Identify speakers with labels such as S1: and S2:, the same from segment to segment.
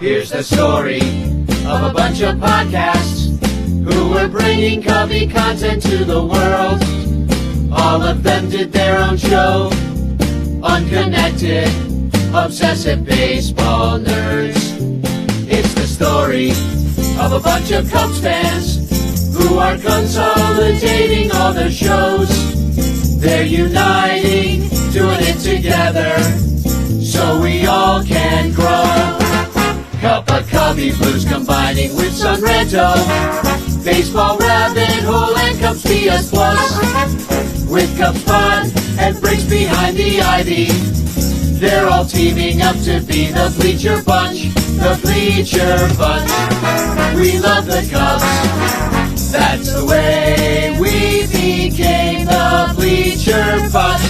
S1: Here's the story of a bunch of podcasts who were bringing Cubby content to the world. All of them did their own show. Unconnected, obsessive baseball nerds. It's the story of a bunch of Cubs fans who are consolidating all their shows. They're uniting, doing it together, so we all can grow. Cup of Cubby Blues combining with Sunrento, baseball rabbit hole and Cubs PS Plus. With Cubs fun and breaks behind the ivy, they're all teaming up to be the Bleacher Bunch, the Bleacher Bunch. We love the Cubs, that's the way we became the Bleacher Bunch.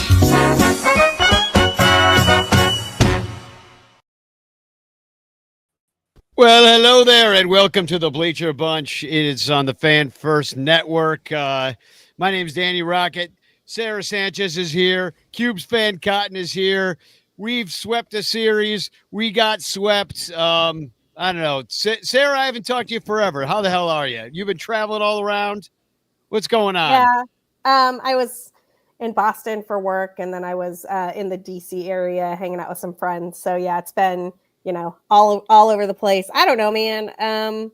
S2: Well, hello there, and welcome to the Bleacher Bunch. It is on the Fan First Network. My name's Danny Rocket. Sarah Sanchez is here. Cubes fan Cotton is here. We've swept a series. We got swept. I don't know. Sarah, I haven't talked to you forever. How the hell are you? You've been traveling all around? What's going on?
S3: Yeah. I was in Boston for work, and then I was in the DC area hanging out with some friends. So, yeah, it's been, all over the place. I don't know, man.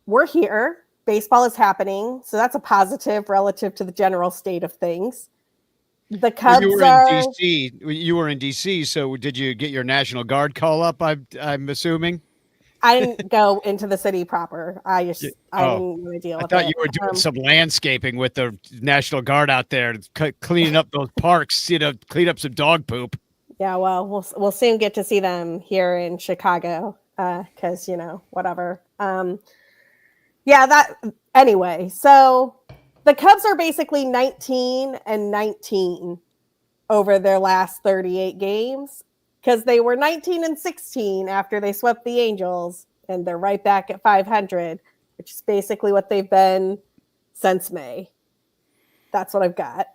S3: We're here. Baseball is happening. So that's a positive relative to the general state of things. The Cubs
S2: you were in DC. So did you get your National Guard call up? I'm assuming.
S3: I didn't go into the city proper. I didn't want to deal with it.
S2: I thought you were doing some landscaping with the National Guard out there, cleaning up those parks, clean up some dog poop. Yeah,
S3: well, we'll soon get to see them here in Chicago because, whatever. Anyway, so the Cubs are basically 19-19 over their last 38 games because they were 19-16 after they swept the Angels, and they're right back at 500, which is basically what they've been since May. That's what I've got.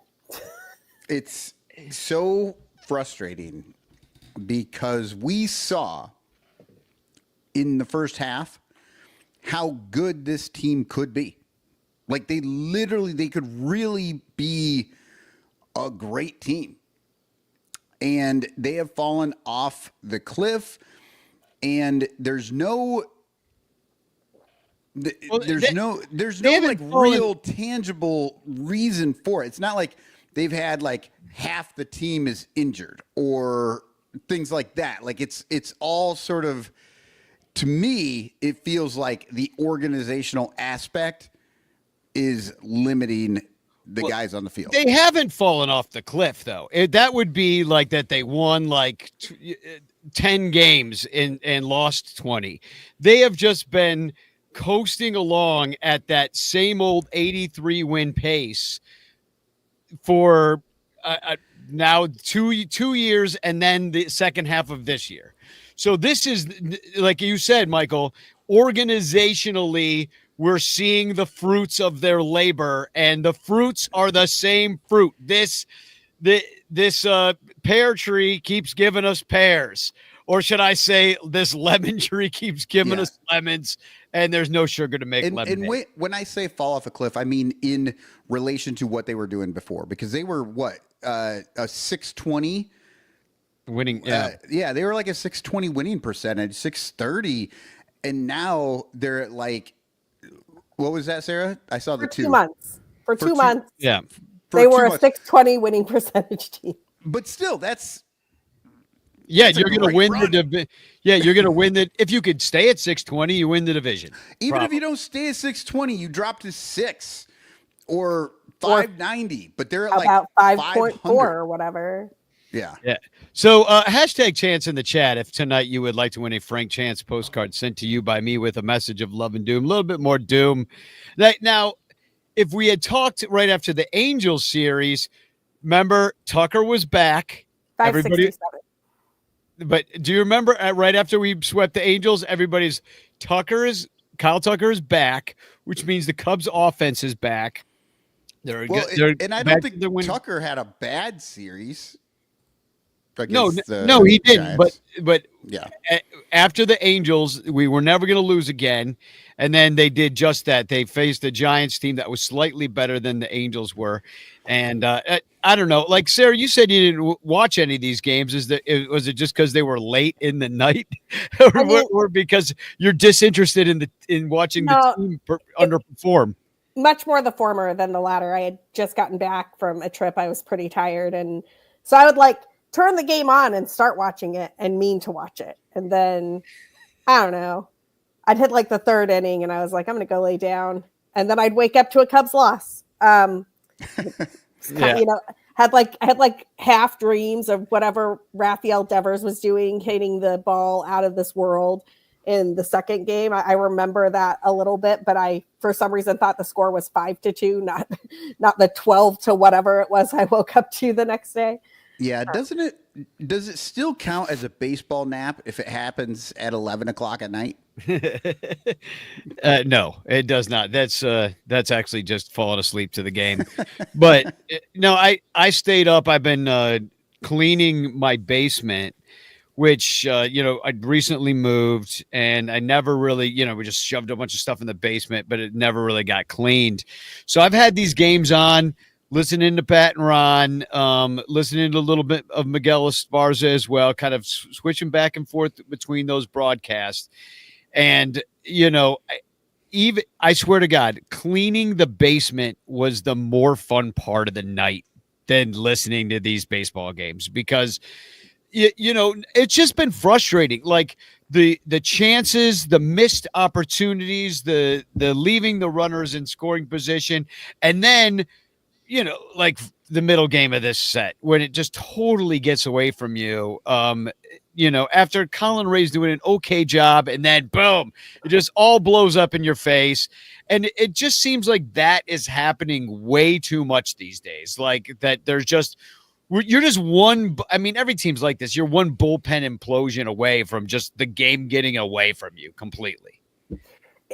S4: It's so frustrating because we saw in the first half how good this team could be. Like they could really be a great team. And they have fallen off the cliff, and there's no real tangible reason for it. It's not like they've had like half the team is injured or things like that. Like it's all sort of, to me, it feels like the organizational aspect is limiting the guys on the field.
S2: They haven't fallen off the cliff, though. That would be like that they won like 10 games and lost 20. They have just been coasting along at that same old 83 win pace for now two years, and then the second half of this year. So this is, like you said, Michael, organizationally, we're seeing the fruits of their labor, and the fruits are the same fruit. This pear tree keeps giving us pears, or should I say, this lemon tree keeps giving us lemons, and there's no sugar to make lemonade.
S4: And when I say fall off a cliff, I mean in relation to what they were doing before, because they were a 620
S2: winning.
S4: They were like a 620 winning percentage, 630, and now they're at like. What was that, Sarah? I saw the 2
S3: months. For 2 months.
S2: Yeah.
S3: They were a 620 winning percentage team.
S4: But still, that's
S2: you're going to win the division. Yeah, you're going to win it. If you could stay at 620, you win the division.
S4: Even if you don't stay at 620, you drop to 6 or 590, but they're at
S3: about
S4: like
S3: 5.4 or whatever.
S4: Yeah.
S2: So hashtag Chance in the chat if tonight you would like to win a Frank Chance postcard sent to you by me with a message of love and doom, a little bit more doom. Now, if we had talked right after the Angels series, remember Tucker was back.
S3: 567.
S2: But do you remember right after we swept the Angels, Kyle Tucker is back, which means the Cubs offense is back.
S4: And I don't think Tucker had a bad series. against
S2: no, he didn't.
S4: Giants.
S2: But
S4: Yeah.
S2: after the Angels, we were never going to lose again. And then they did just that. They faced a Giants team that was slightly better than the Angels were. And I don't know. Like, Sarah, you said you didn't watch any of these games. Was it just because they were late in the night, or because you're disinterested in watching the team underperform?
S3: Much more the former than the latter. I had just gotten back from a trip. I was pretty tired, and so I would like turn the game on and start watching it and mean to watch it, and then I don't know. I'd hit like the third inning and I was like, I'm going to go lay down. And then I'd wake up to a Cubs loss. You know, I had like half dreams of whatever Rafael Devers was doing, hitting the ball out of this world in the second game. I remember that a little bit, but I, for some reason, thought the score was 5-2, not the 12 to whatever it was I woke up to the next day.
S4: Yeah, does it still count as a baseball nap if it happens at 11 o'clock at night?
S2: No, it does not. That's actually just falling asleep to the game. But no, I stayed up. I've been cleaning my basement, which I'd recently moved, and I never really, we just shoved a bunch of stuff in the basement, but it never really got cleaned. So I've had these games on, listening to Pat and Ron, listening to a little bit of Miguel Esparza as well, kind of switching back and forth between those broadcasts. And, I swear to God, cleaning the basement was the more fun part of the night than listening to these baseball games, because, it's just been frustrating. Like the chances, the missed opportunities, the leaving the runners in scoring position, and then, like the middle game of this set when it just totally gets away from you. After Colin Ray's doing an okay job, and then boom, it just all blows up in your face. And it just seems like that is happening way too much these days. Like that you're just one. I mean, every team's like this. You're one bullpen implosion away from just the game getting away from you completely.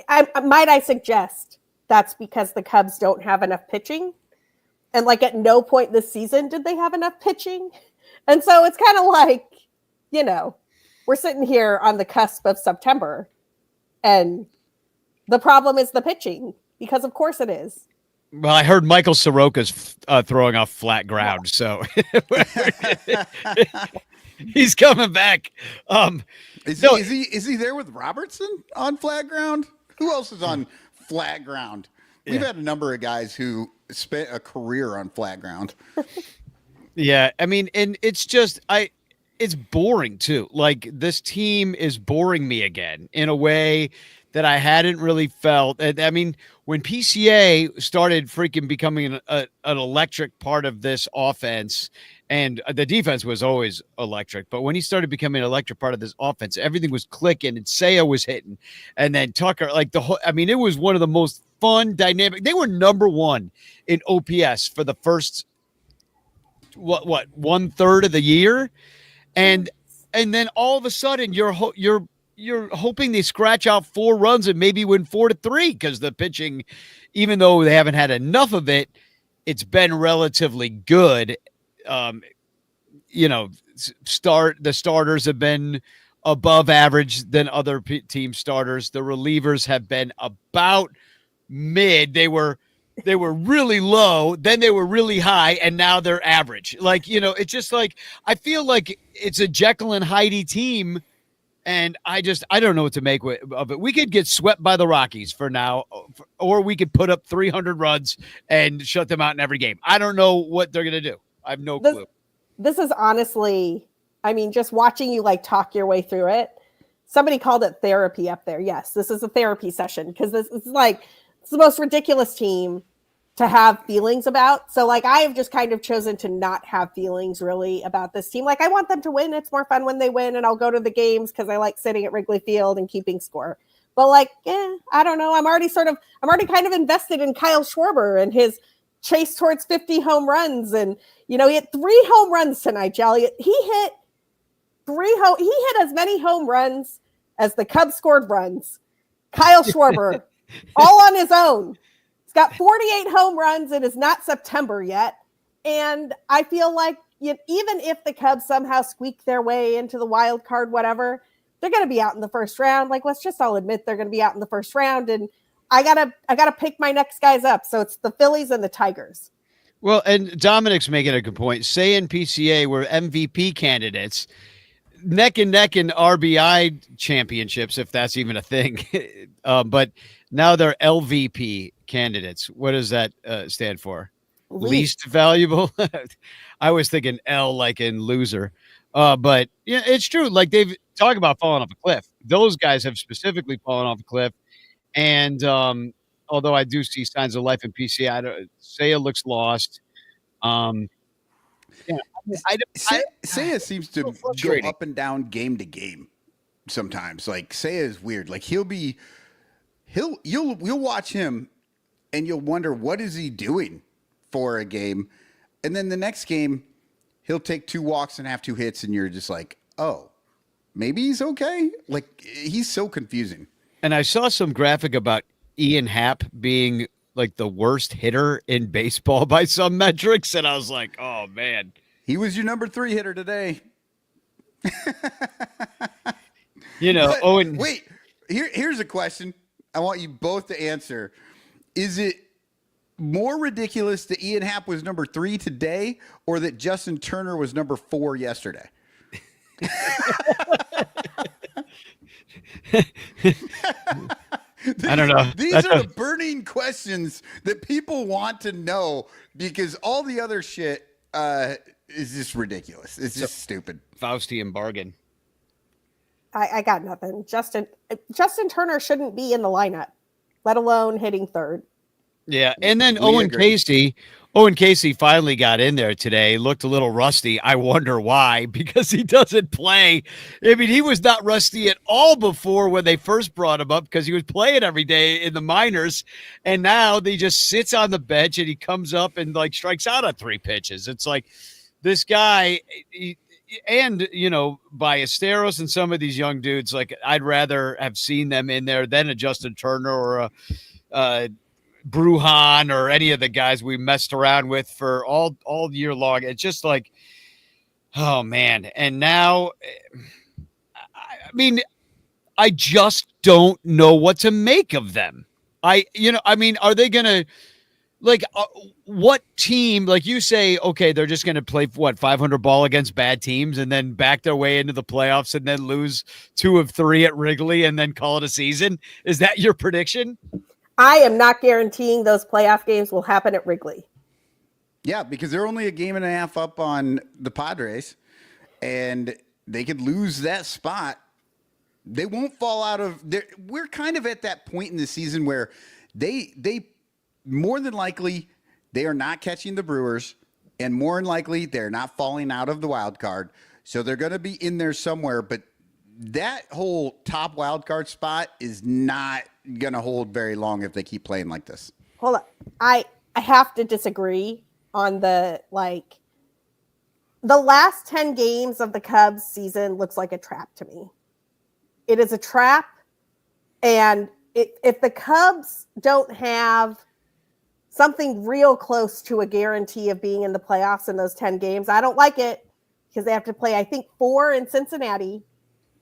S3: Might I suggest that's because the Cubs don't have enough pitching? And like at no point this season did they have enough pitching. And so it's kind of like, we're sitting here on the cusp of September, and the problem is the pitching, because of course it is.
S2: Well, I heard Michael Soroka's throwing off flat ground, so he's coming back.
S4: Is he there with Robertson on flat ground? Who else is on flat ground? We've had a number of guys who spent a career on flat ground.
S2: Yeah, I mean, and it's just it's boring too. Like this team is boring me again in a way that I hadn't really felt. I mean, when PCA started freaking becoming an electric part of this offense, and the defense was always electric, but when he started becoming an electric part of this offense, everything was clicking, and Seiya was hitting, and then Tucker, like it was one of the most fun, dynamic. They were number one in OPS for the first what 1/3 of the year, and then all of a sudden you're hoping they scratch out 4 runs and maybe win 4-3, because the pitching, even though they haven't had enough of it, it's been relatively good. The starters have been above average than other team starters. The relievers have been about mid. They were really low, then they were really high, and now they're average. Like, it's just like, I feel like it's a Jekyll and Hyde team, and I don't know what to make of it. We could get swept by the Rockies for now, or we could put up 300 runs and shut them out in every game. I don't know what they're going to do. I have no clue.
S3: This is honestly, I mean, just watching you like talk your way through it. Somebody called it therapy up there. Yes, this is a therapy session, because this is like, it's the most ridiculous team to have feelings about. So like, I have just kind of chosen to not have feelings really about this team. Like, I want them to win. It's more fun when they win, and I'll go to the games because I like sitting at Wrigley Field and keeping score. But like, I don't know. I'm already kind of invested in Kyle Schwarber and his chase towards 50 home runs. And, he hit 3 home runs tonight, Jolly. He hit as many home runs as the Cubs scored runs. Kyle Schwarber, all on his own. He's got 48 home runs. It is not September yet. And I feel like even if the Cubs somehow squeak their way into the wild card, whatever, they're going to be out in the first round. Like, let's just all admit they're going to be out in the first round. And I gotta pick my next guys up. So it's the Phillies and the Tigers.
S2: Well, and Dominic's making a good point. Say in PCA were MVP candidates, neck and neck in RBI championships, if that's even a thing. But now they're LVP candidates. What does that stand for? Least valuable. I was thinking L like in loser. But yeah, it's true. Like they've talked about falling off a cliff. Those guys have specifically fallen off a cliff. And although I do see signs of life in PCA, I don't say it looks lost. Yeah,
S4: Seiya seems to go up and down game to game sometimes. Like Seiya is weird. Like you'll watch him and you'll wonder what is he doing for a game, and then the next game he'll take 2 walks and have 2 hits, and you're just like, oh, maybe he's okay. Like he's so confusing.
S2: And I saw some graphic about Ian Happ being like the worst hitter in baseball by some metrics, and I was like, oh man.
S4: He was your number 3 hitter today.
S2: But, Owen.
S4: Wait, here's a question I want you both to answer. Is it more ridiculous that Ian Happ was number 3 today, or that Justin Turner was number 4 yesterday?
S2: I don't know.
S4: These are the burning questions that people want to know, because all the other shit is just ridiculous. It's just stupid.
S2: Faustian bargain.
S3: I got nothing. Justin Turner shouldn't be in the lineup, let alone hitting third.
S2: Yeah, and then Owen Casey finally got in there today. Looked a little rusty. I wonder why, because he doesn't play. I mean, he was not rusty at all before when they first brought him up, because he was playing every day in the minors, and now he just sits on the bench and he comes up and like strikes out on 3 pitches. It's like this guy, and Ballesteros and some of these young dudes, like I'd rather have seen them in there than a Justin Turner or a Brujan or any of the guys we messed around with for all year long. It's just like, oh man. And now, I mean, I just don't know what to make of them. Are they going to, like, what team, like you say, okay, they're just going to play 500 ball against bad teams and then back their way into the playoffs and then lose 2 of 3 at Wrigley and then call it a season? Is that your prediction?
S3: I am not guaranteeing those playoff games will happen at Wrigley.
S4: Yeah, because they're only a game and a half up on the Padres, and they could lose that spot. They won't fall out of there. We're kind of at that point in the season where they more than likely they are not catching the Brewers, and more than likely they're not falling out of the wild card. So they're going to be in there somewhere, but that whole top wild card spot is not going to hold very long if they keep playing like this.
S3: Hold on. I have to disagree on the last 10 games of the Cubs season looks like a trap to me. It is a trap. And if the Cubs don't have something real close to a guarantee of being in the playoffs in those 10 games, I don't like it, because they have to play, I think, 4 in Cincinnati.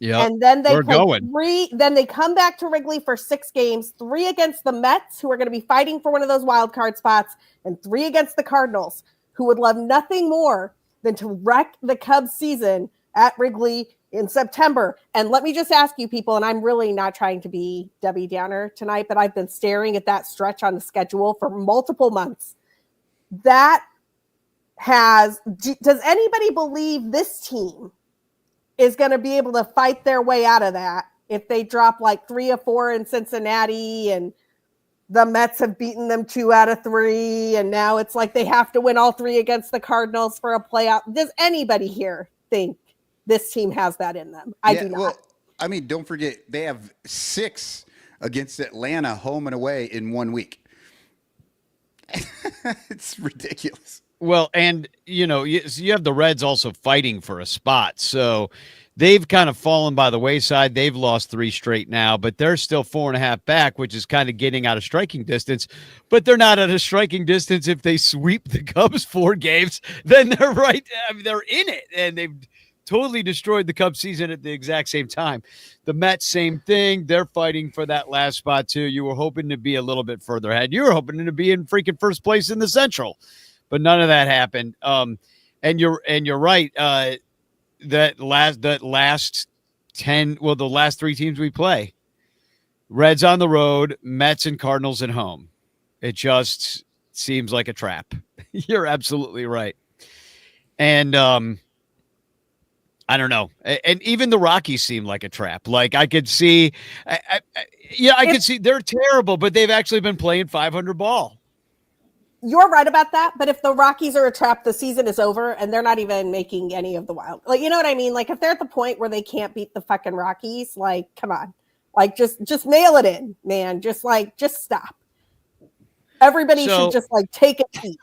S2: Yeah,
S3: and then they play 3. Then they come back to Wrigley for 6 games: 3 against the Mets, who are going to be fighting for one of those wild card spots, and 3 against the Cardinals, who would love nothing more than to wreck the Cubs season at Wrigley in September. And let me just ask you people, and I'm really not trying to be Debbie Downer tonight, but I've been staring at that stretch on the schedule for multiple months. Does anybody believe this team is going to be able to fight their way out of that if they drop like 3 or 4 in Cincinnati, and the Mets have beaten them 2 out of 3, and now it's like they have to win all 3 against the Cardinals for a playoff? Does anybody here think this team has that in them? I do not.
S4: Well, I mean, don't forget, they have 6 against Atlanta home and away in 1 week. It's ridiculous.
S2: Well, and you have the Reds also fighting for a spot, so they've kind of fallen by the wayside. They've lost 3 straight now, but they're still 4.5 back, which is kind of getting out of striking distance. But they're not out of striking distance. If they sweep the Cubs 4 games, then they're right. I mean, they're in it, and they've totally destroyed the Cubs season at the exact same time. The Mets, same thing. They're fighting for that last spot too. You were hoping to be a little bit further ahead. You were hoping to be in freaking first place in the Central, but none of that happened. And you're right. The last 3 teams we play, Reds on the road, Mets and Cardinals at home. It just seems like a trap. You're absolutely right. And I don't know. And even the Rockies seem like a trap. Like I could see, I could see they're terrible, but they've actually been playing 500 ball.
S3: You're right about that, but if the Rockies are a trap, the season is over and they're not even making any of the wild. Like, you know what I mean? Like if they're at the point where they can't beat the fucking Rockies, like, come on. Like just mail it in, man. Just stop. Everybody should just like take a seat.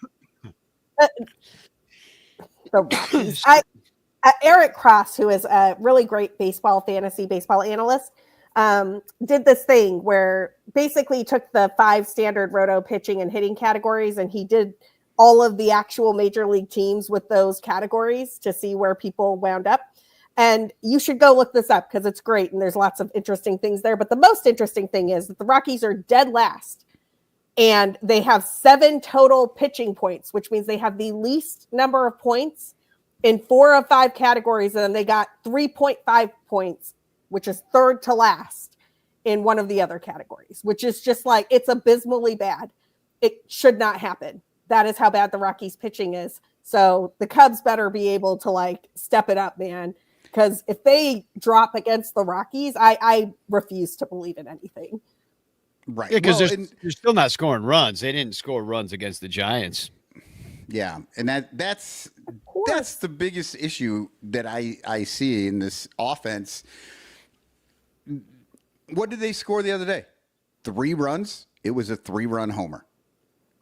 S3: The Rockies. Eric Cross, who is a really great fantasy baseball analyst, did this thing where basically took the 5 standard roto pitching and hitting categories, and he did all of the actual major league teams with those categories to see where people wound up. And you should go look this up because it's great. And there's lots of interesting things there. But the most interesting thing is that the Rockies are dead last and they have 7 total pitching points, which means they have the least number of points in 4 of 5 categories. And then they got 3.5 points, which is third to last in one of the other categories, which is just like, it's abysmally bad. It should not happen. That is how bad the Rockies pitching is. So the Cubs better be able to like step it up, man. Because if they drop against the Rockies, I refuse to believe in anything.
S4: Right.
S2: Yeah, because they're still not scoring runs. They didn't score runs against the Giants.
S4: Yeah, and that's the biggest issue that I see in this offense. What did they score the other day? 3 runs. It was a 3-run homer.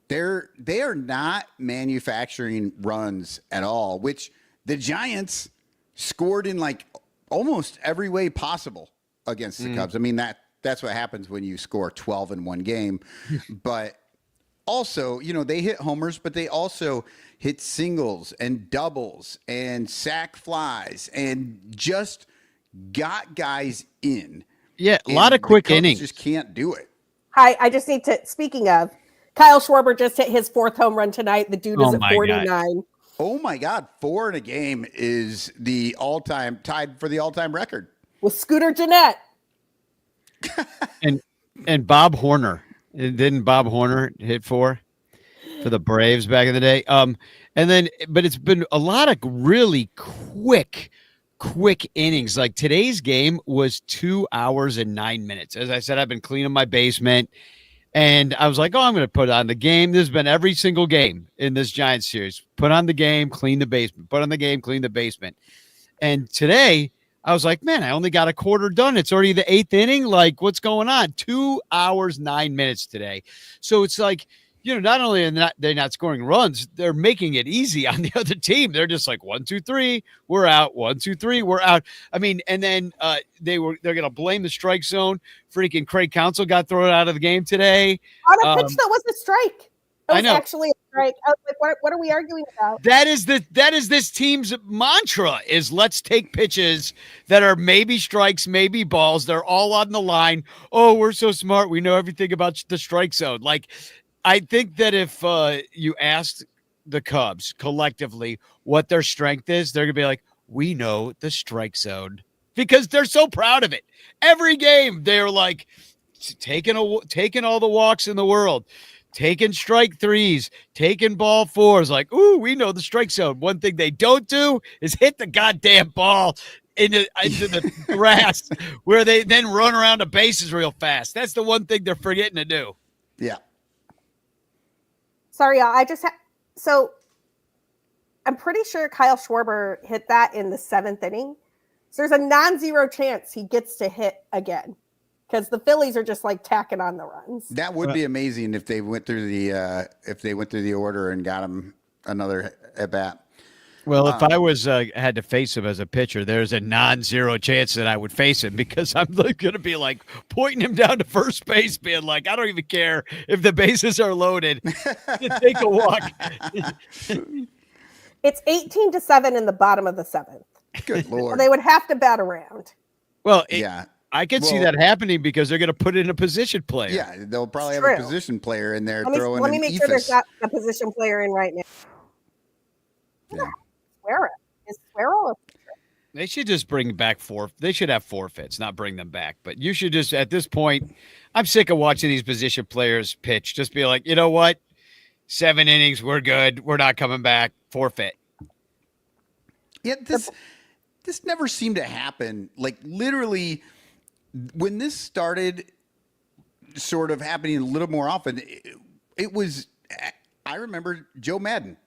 S4: They are not manufacturing runs at all, which the Giants scored in like almost every way possible against the Cubs. I mean, that's what happens when you score 12 in one game. But also, they hit homers, but they also hit singles and doubles and sack flies and just got guys in.
S2: Yeah, a lot of quick innings.
S4: Just can't do it.
S3: Hi, I just need to, speaking of, Kyle Schwarber just hit his 4th home run tonight. The dude is at 49. God.
S4: Oh my God, 4 in a game is the tied for the all-time record.
S3: With Scooter Gennett.
S2: and Bob Horner. Didn't Bob Horner hit 4 for the Braves back in the day? But it's been a lot of really quick innings. Like today's game was 2 hours and 9 minutes. As I said, I've been cleaning my basement. And I was like, I'm going to put on the game. This has been every single game in this Giants series. Put on the game, clean the basement. Put on the game, clean the basement. And today, I was like, man, I only got a quarter done. It's already the 8th inning. Like, what's going on? 2 hours, 9 minutes today. So it's like, not only are they're not scoring runs, they're making it easy on the other team. They're just like 1, 2, 3, we're out. 1, 2, 3, we're out. I mean, and then they're going to blame the strike zone. Freaking Craig Counsell got thrown out of the game today
S3: on a pitch that was a strike. It was actually a strike. I was like, what are we arguing about?
S2: That is this team's mantra is let's take pitches that are maybe strikes, maybe balls. They're all on the line. Oh, we're so smart. We know everything about the strike zone. Like, I think that if you asked the Cubs collectively what their strength is, they're going to be like, we know the strike zone because they're so proud of it. Every game, they're like taking all the walks in the world, taking strike 3s, taking ball 4s. Like, ooh, we know the strike zone. One thing they don't do is hit the goddamn ball into the grass where they then run around the bases real fast. That's the one thing they're forgetting to do.
S4: Yeah.
S3: Sorry, y'all. So I'm pretty sure Kyle Schwarber hit that in the 7th inning. So there's a non-zero chance he gets to hit again because the Phillies are just like tacking on the runs.
S4: That would be amazing if they went through the order and got him another at bat.
S2: Well, if I was had to face him as a pitcher, there's a non-zero chance that I would face him because I'm going to be like pointing him down to first base, being like, I don't even care if the bases are loaded. Take a walk.
S3: It's 18-7 in the bottom of the seventh.
S4: Good
S3: So
S4: Lord.
S3: they would have to bat around.
S2: Well,
S4: Yeah.
S2: I could see that happening because they're going to put in a position player.
S4: Yeah, they'll probably have
S3: True.
S4: a position player in there
S3: Let
S4: throwing
S3: me
S4: an
S3: make sure there's
S4: ephus.
S3: not a position player in right now.
S4: Yeah.
S3: Suero. Is Suero a
S2: They should just bring back they should have forfeits, not bring them back. But you should just, at this point, I'm sick of watching these position players pitch. Just be like, you know what? 7 innings, we're good. We're not coming back. Forfeit.
S4: Yeah, this never seemed to happen. Like literally, when this started sort of happening a little more often, it was, I remember Joe Madden.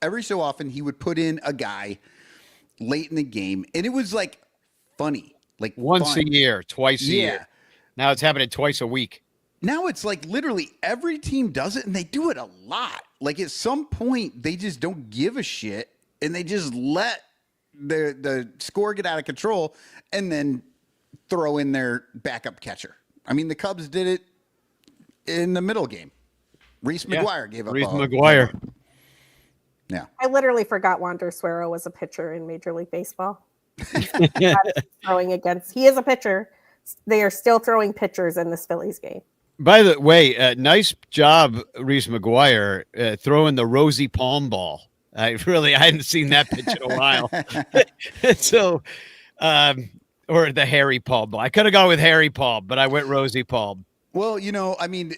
S4: Every so often he would put in a guy late in the game, and it was like funny. Like
S2: Once
S4: fun.
S2: a year, twice a
S4: Yeah.
S2: year. Now it's happening twice a week.
S4: Now it's like literally every team does it, and they do it a lot. Like at some point, they just don't give a shit, and they just let the score get out of control, and then throw in their backup catcher. I mean, the Cubs did it in the middle game. Reese McGuire gave up.
S2: Reese McGuire.
S4: Yeah.
S3: I literally forgot Wander Suero was a pitcher in Major League Baseball. Throwing against, he is a pitcher. They are still throwing pitchers in this Phillies game.
S2: By the way, nice job, Reese McGuire, throwing the Rosie Palm ball. I hadn't seen that pitch in a while. So, or the Harry Palm ball. I could have gone with Harry Palm, but I went Rosie Palm.
S4: Well, I mean,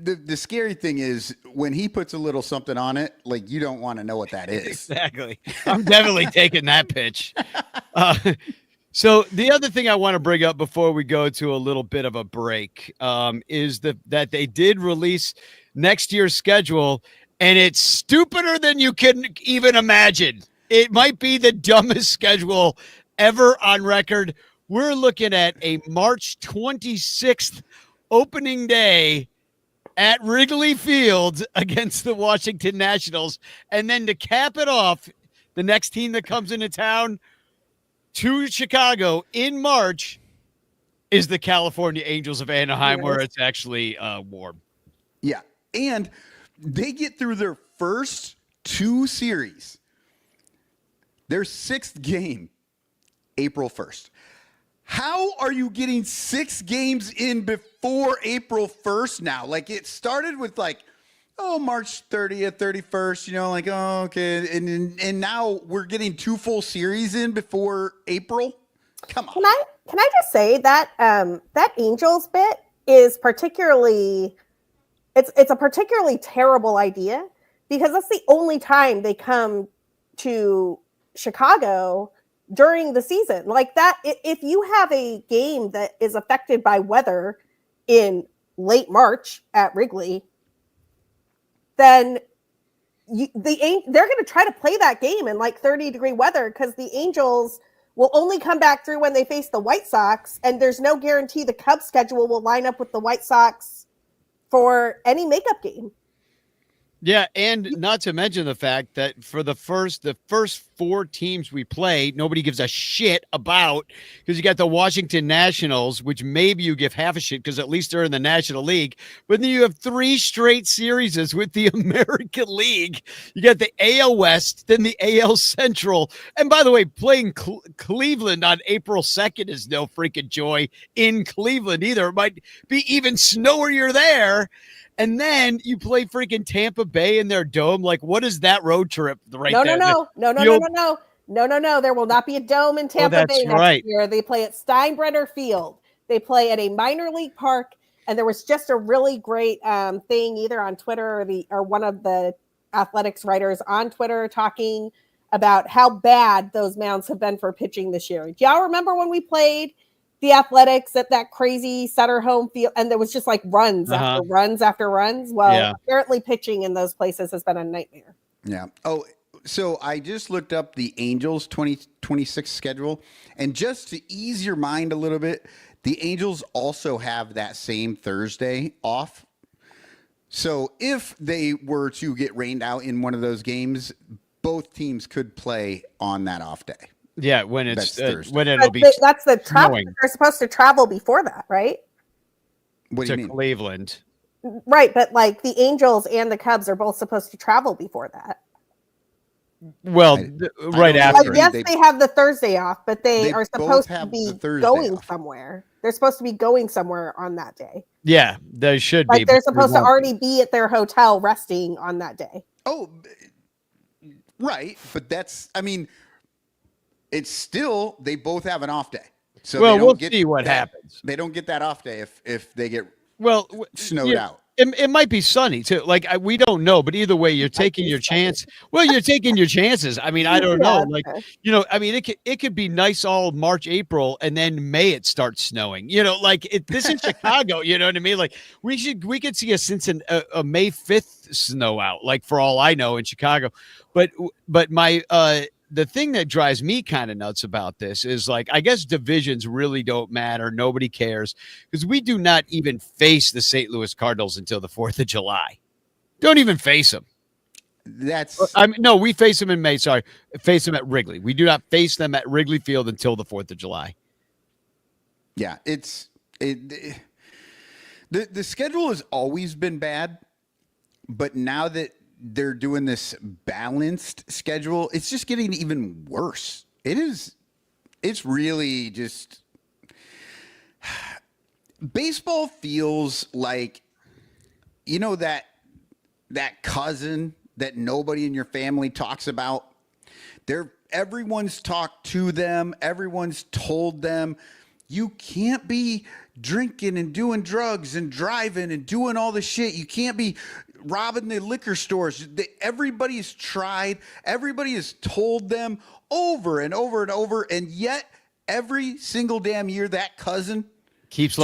S4: the scary thing is when he puts a little something on it, like you don't want to know what that is.
S2: Exactly. I'm definitely taking that pitch. So the other thing I want to bring up before we go to a little bit of a break is that they did release next year's schedule, and it's stupider than you can even imagine. It might be the dumbest schedule ever on record. We're looking at a March 26th opening day at Wrigley Field against the Washington Nationals. And then to cap it off, the next team that comes into town to Chicago in March is the California Angels of Anaheim, where it's actually warm.
S4: Yeah. And they get through their first 2 series. Their 6th game, April 1st. How are you getting 6 games in before April 1st now? Like it started with March 30th, 31st, okay. And now we're getting 2 full series in before April. Come on.
S3: Can I just say that that Angels bit is particularly, it's a particularly terrible idea because that's the only time they come to Chicago during the season. Like that, if you have a game that is affected by weather in late March at Wrigley, then they're going to try to play that game in 30-degree weather because the Angels will only come back through when they face the White Sox, and there's no guarantee the Cubs schedule will line up with the White Sox for any makeup game.
S2: Yeah, and not to mention the fact that for the first 4 teams we play, nobody gives a shit about because you got the Washington Nationals, which maybe you give half a shit because at least they're in the National League. But then you have 3 straight series with the American League. You got the AL West, then the AL Central. And by the way, playing Cleveland on April 2nd is no freaking joy in Cleveland either. It might be even snowier there. And then you play freaking Tampa Bay in their dome. Like, what is that road trip right there?
S3: No. There will not be a dome in Tampa Bay next year. They play at Steinbrenner Field. They play at a minor league park. And there was just a really great thing either on Twitter or one of the athletics writers on Twitter talking about how bad those mounds have been for pitching this year. Do y'all remember when we played the Athletics at that crazy Sutter home field, and there was just runs after runs after runs? Well, apparently pitching in those places has been a nightmare.
S4: Yeah. Oh, so I just looked up the Angels 2026 schedule, and just to ease your mind a little bit, the Angels also have that same Thursday off. So if they were to get rained out in one of those games, both teams could play on that off day.
S2: Yeah, when it's
S4: That's Thursday.
S2: when it'll be
S3: That's the travel.
S2: snowing
S3: They're supposed to travel before that, right?
S4: What do
S2: to
S4: you mean?
S2: Cleveland.
S3: Right, but like the Angels and the Cubs are both supposed to travel before that.
S2: Well, right
S4: don't
S2: after.
S3: Like, yes, they have the Thursday off, but they are
S4: both
S3: supposed to
S4: have
S3: be
S4: the Thursday
S3: going
S4: off.
S3: somewhere. They're supposed to be going somewhere on that day.
S2: Yeah, there should be.
S3: Like they're
S2: but they
S3: supposed to
S2: won't
S3: already be at their hotel resting on that day.
S4: Oh, right. But it's still, they both have an off day. So
S2: Well,
S4: they don't
S2: we'll
S4: get
S2: see what
S4: that-
S2: happens.
S4: They don't get that off day if they get
S2: Well,
S4: snowed
S2: yeah,
S4: out.
S2: It might be sunny too. Like we don't know, but either way, you're taking your chance. Well, you're taking your chances. I mean, I don't know. Like, I mean, it could be nice all March, April, and then May it starts snowing. Like this is Chicago. You know what I mean? Like we could see a May 5th snow out. Like for all I know in Chicago, but my the thing that drives me kind of nuts about this is like, I guess divisions really don't matter. Nobody cares because we do not even face the St. Louis Cardinals until the 4th of July. Don't even face them. No, we face them in May. Sorry. Face them at Wrigley. We do not face them at Wrigley Field until the 4th of July.
S4: Yeah. The schedule has always been bad, but now that they're doing this balanced schedule, it's just getting even worse. It's really just, baseball feels like, that cousin that nobody in your family talks about. Everyone's talked to them. Everyone's told them you can't be drinking and doing drugs and driving and doing all the shit. You can't be robbing the liquor stores. Everybody's tried. Everybody has told them over and over and over. And yet every single damn year, that cousin
S2: keeps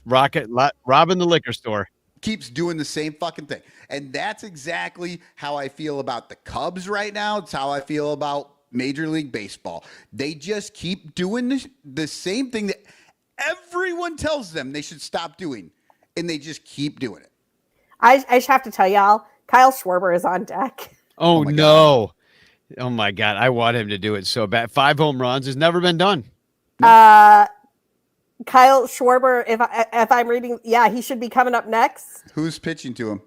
S2: robbing the liquor store.
S4: Keeps doing the same fucking thing. And that's exactly how I feel about the Cubs right now. It's how I feel about Major League Baseball. They just keep doing the same thing that everyone tells them they should stop doing. And they just keep doing it.
S3: I just have to tell y'all, Kyle Schwarber is on deck.
S2: Oh no. God. Oh my God. I want him to do it so bad. 5 home runs has never been done.
S3: Kyle Schwarber, if I'm reading, he should be coming up next.
S4: Who's pitching to him?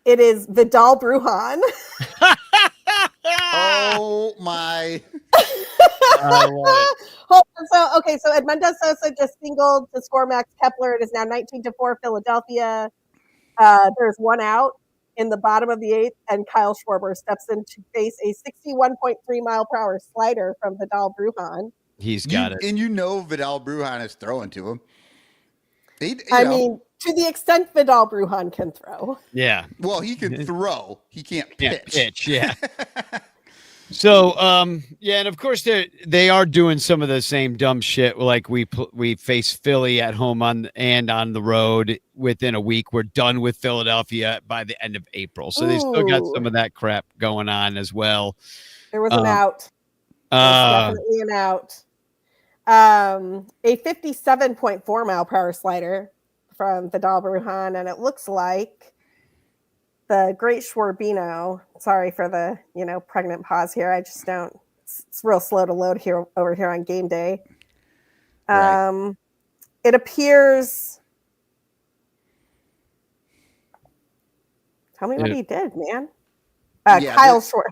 S3: It is Vidal Brujan.
S4: Oh my.
S2: I love it.
S3: So Edmundo Sosa just singled to score Max Kepler. It is now 19-4 Philadelphia. There's one out in the bottom of the 8th, and Kyle Schwarber steps in to face a 61.3 mile per hour slider from Vidal Brujan.
S2: He's got it.
S4: And Vidal Brujan is throwing to him.
S3: I mean, to the extent Vidal Brujan can throw.
S2: Yeah.
S4: Well, he can throw. He can't pitch.
S2: Yeah. So, and of course they are doing some of the same dumb shit. Like we face Philly at home on the road within a week. We're done with Philadelphia by the end of April. So they still got some of that crap going on as well.
S3: There was an out. Definitely an out. A 57.4 mile per hour slider from Vidal Brujan, and it looks like the great Schwarbino. Sorry for the pregnant pause here. I just don't. It's real slow to load here over here on game day. Right. It appears. Tell me what he did, man. Kyle Schwarber.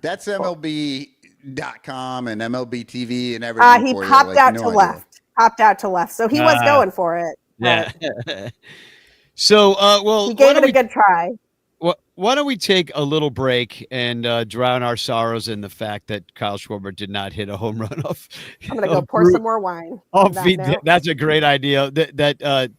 S4: That's MLB.com and MLB TV and everything.
S3: He popped out to left. Popped out to left. So he was going for it.
S2: Yeah. So,
S3: he gave it a good try.
S2: Why don't we take a little break and drown our sorrows in the fact that Kyle Schwarber did not hit a home run off?
S3: I'm going to go pour some more wine.
S2: That's a great idea. That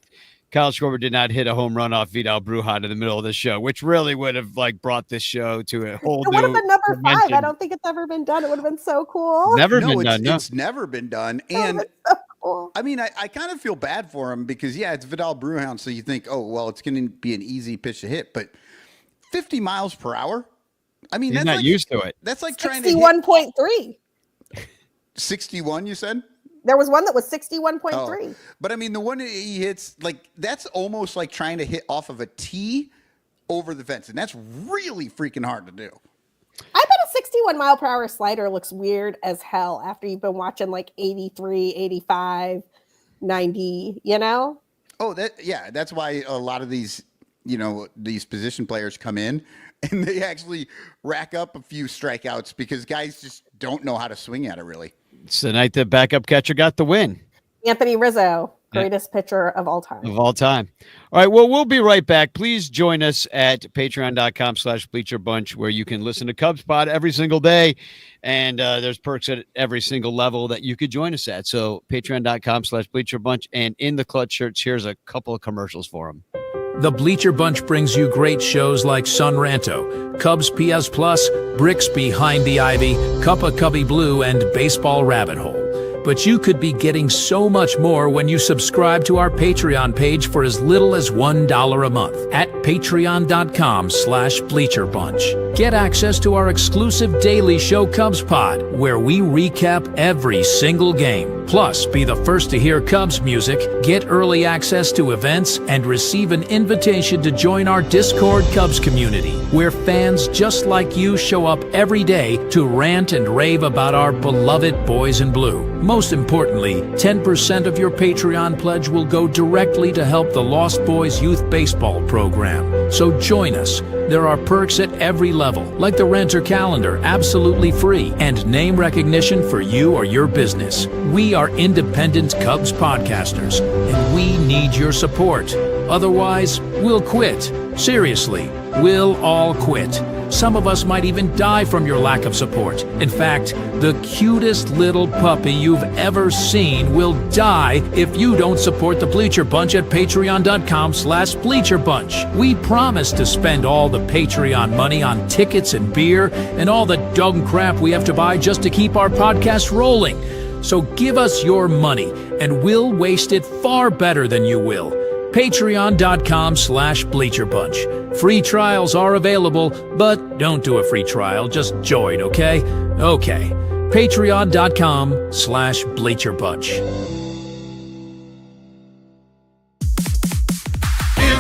S2: Kyle Schwarber did not hit a home run off Vidal Brujan in the middle of the show, which really would have brought this show to a whole new.
S3: It would have been number 5. I don't think it's ever been done. It would have been so cool.
S4: It's never been done. And so cool. I mean, I kind of feel bad for him because it's Vidal Brujan. So you think, oh, well, it's going to be an easy pitch to hit, but 50 miles per hour. I mean,
S2: he's not used to it.
S4: That's like trying to
S3: 61.3.
S4: 61, you said?
S3: There was one that was 61.3.
S4: Oh. But I mean, the one that he hits, that's almost like trying to hit off of a tee over the fence. And that's really freaking hard to do.
S3: I 61 mile per hour slider looks weird as hell after you've been watching like 83, 85, 90, you know?
S4: Oh, that's why a lot of these, these position players come in and they actually rack up a few strikeouts because guys just don't know how to swing at it really.
S2: It's the night the backup catcher got the win.
S3: Anthony Rizzo, greatest pitcher of all time.
S2: Of all time. All right. Well, we'll be right back. Please join us at patreon.com/Bleacher Bunch, where you can listen to Cubs Pod every single day. And there's perks at every single level that you could join us at. So patreon.com/Bleacher Bunch. And in the clutch shirts, here's a couple of commercials for them.
S5: The Bleacher Bunch brings you great shows like Sun Ranto, Cubs PS Plus, Bricks Behind the Ivy, Cup of Cubby Blue, and Baseball Rabbit Hole. But you could be getting so much more when you subscribe to our Patreon page for as little as $1 a month at patreon.com/Bleacher Bunch. Get access to our exclusive daily show Cubs Pod, where we recap every single game. Plus, be the first to hear Cubs music, get early access to events, and receive an invitation to join our Discord Cubs community, where fans just like you show up every day to rant and rave about our beloved boys in blue. Most importantly, 10% of your Patreon pledge will go directly to help the Lost Boys Youth Baseball program. So join us. There are perks at every level, like the Renter Calendar, absolutely free, and name recognition for you or your business. We are independent Cubs podcasters, and we need your support. Otherwise, we'll quit. Seriously, we'll all quit. Some of us might even die from your lack of support. In fact, the cutest little puppy you've ever seen will die if you don't support the Bleacher Bunch at patreon.com/Bleacher Bunch. We promise to spend all the Patreon money on tickets and beer and all the dumb crap we have to buy just to keep our podcast rolling. So give us your money and we'll waste it far better than you will. Patreon.com/Bleacher Bunch. Free trials are available, but don't do a free trial. Just join, okay? Okay. Patreon.com/Bleacher Bunch.
S1: In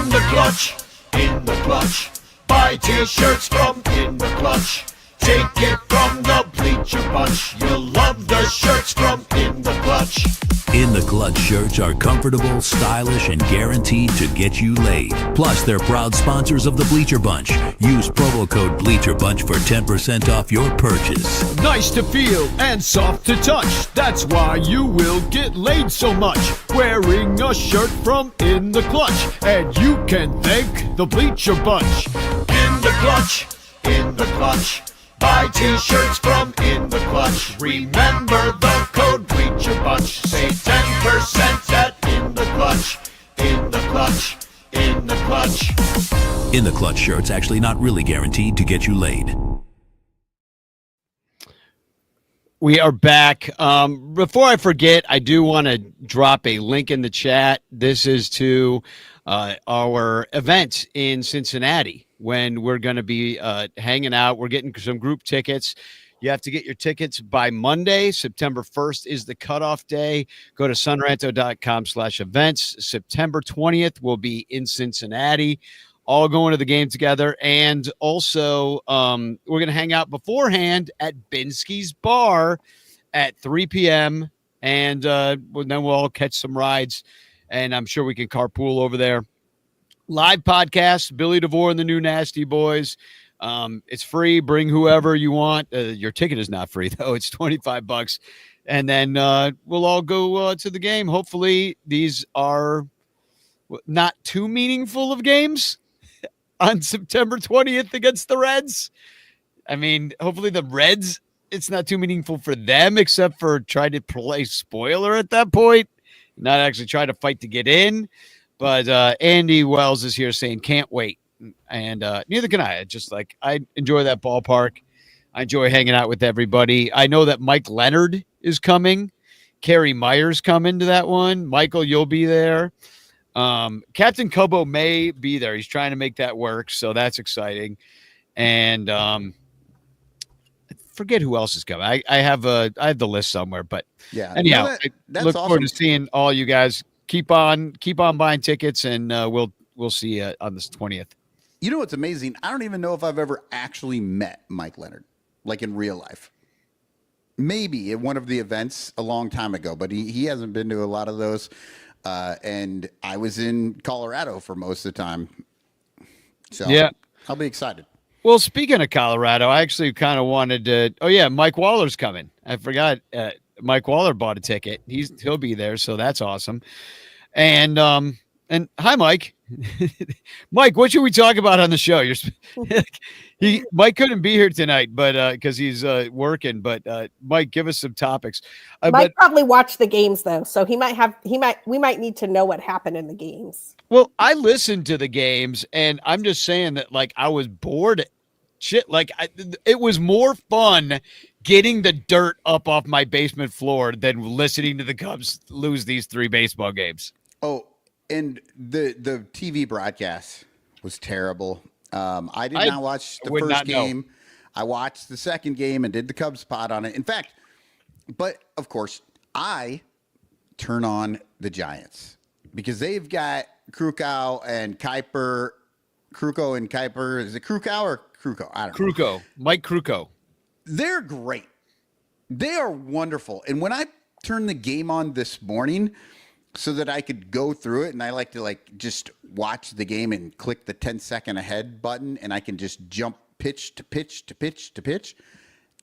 S1: the clutch, in the clutch. Buy t-shirts from In the Clutch. Take it from the Bleacher Bunch. You'll love the shirts from In the Clutch.
S6: In the Clutch shirts are comfortable, stylish, and guaranteed to get you laid. Plus, they're proud sponsors of the Bleacher Bunch. Use promo code Bleacher Bunch for 10% off your purchase.
S2: Nice to feel and soft to touch. That's why you will get laid so much. Wearing a shirt from In the Clutch. And you can thank the Bleacher Bunch.
S1: In the Clutch, in the Clutch. Buy t-shirts from In the Clutch. Remember the code Bleacher Bunch. Save 10% at In the Clutch. In the Clutch, in the Clutch.
S6: In the Clutch shirts actually not really guaranteed to get you laid.
S2: We are back. Before I forget, I do want to drop a link in the chat. This is to our event in Cincinnati when we're going to be hanging out. We're getting some group tickets. You have to get your tickets by Monday. September 1st is the cutoff day. Go to sunranto.com/events. September 20th will be in Cincinnati, all going to the game together. And also, we're going to hang out beforehand at Binsky's Bar at 3 p.m. And then we'll all catch some rides. And I'm sure we can carpool over there. Live podcast, Billy DeVore and the New Nasty Boys. It's free. Bring whoever you want. Your ticket is not free, though. It's $25. And then we'll all go to the game. Hopefully, these are not too meaningful of games on September 20th against the Reds. I mean, hopefully the Reds, it's not too meaningful for them, except for trying to play spoiler at that point, not actually try to fight to get in. But Andy Wells is here saying, can't wait. And neither can I. I enjoy that ballpark. I enjoy hanging out with everybody. I know that Mike Leonard is coming. Kerry Myers coming to that one. Michael, you'll be there. Captain Cubbo may be there. He's trying to make that work. So that's exciting. And I forget who else is coming. I have the list somewhere, but
S4: yeah.
S2: Anyhow,
S4: that's
S2: look
S4: awesome.
S2: forward to seeing all you guys. Keep on buying tickets, and we'll see you on this 20th.
S4: You know what's amazing? I don't even know if I've ever actually met Mike Leonard. like in real life. Maybe at one of the events a long time ago, but he hasn't been to a lot of those. And I was in Colorado for most of the time. So
S2: Yeah.
S4: I'll be excited.
S2: Well, speaking of Colorado, I actually kind of wanted to. Oh yeah, Mike Waller's coming. I forgot. Mike Waller bought a ticket. He'll be there, so that's awesome. And hi, Mike. Mike, what should we talk about on the show? Mike couldn't be here tonight, but because he's working. But Mike, give us some topics.
S3: Mike probably watched the games though, so we might need to know what happened in the games.
S2: Well, I listened to the games, and I'm just saying that like I was bored. Shit, like it was more fun getting the dirt up off my basement floor than listening to the Cubs lose these 3 baseball games.
S4: Oh, and the TV broadcast was terrible. I did not watch the first game. I watched the second game and did the Cubs pod on it. In fact, but of course, I turn on the Giants because they've got Krukow and Kuiper. Krukow and Kuiper. Is it Krukow or Krukow? I don't know.
S2: Krukow. Mike Krukow.
S4: They're great. They are wonderful. And when I turned the game on this morning so that I could go through it, and I like to like just watch the game and click the 10-second ahead button, and I can just jump pitch to pitch to pitch to pitch.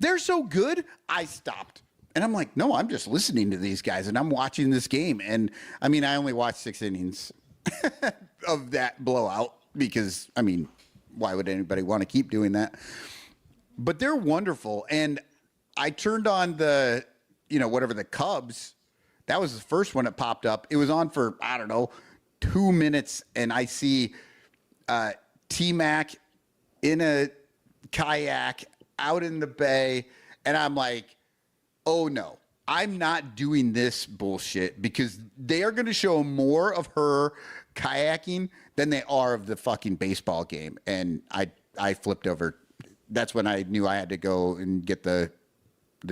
S4: They're so good, I stopped. And I'm like, no, I'm just listening to these guys, and I'm watching this game. And, I mean, I only watched 6 innings of that blowout because, I mean, why would anybody want to keep doing that? But they're wonderful. And I turned on the, whatever the Cubs, that was the first one that popped up. It was on for, I don't know, 2 minutes. And I see T-Mac in a kayak out in the bay. And I'm like, oh no, I'm not doing this bullshit because they are going to show more of her kayaking than they are of the fucking baseball game. And I flipped over. That's when I knew I had to go and get the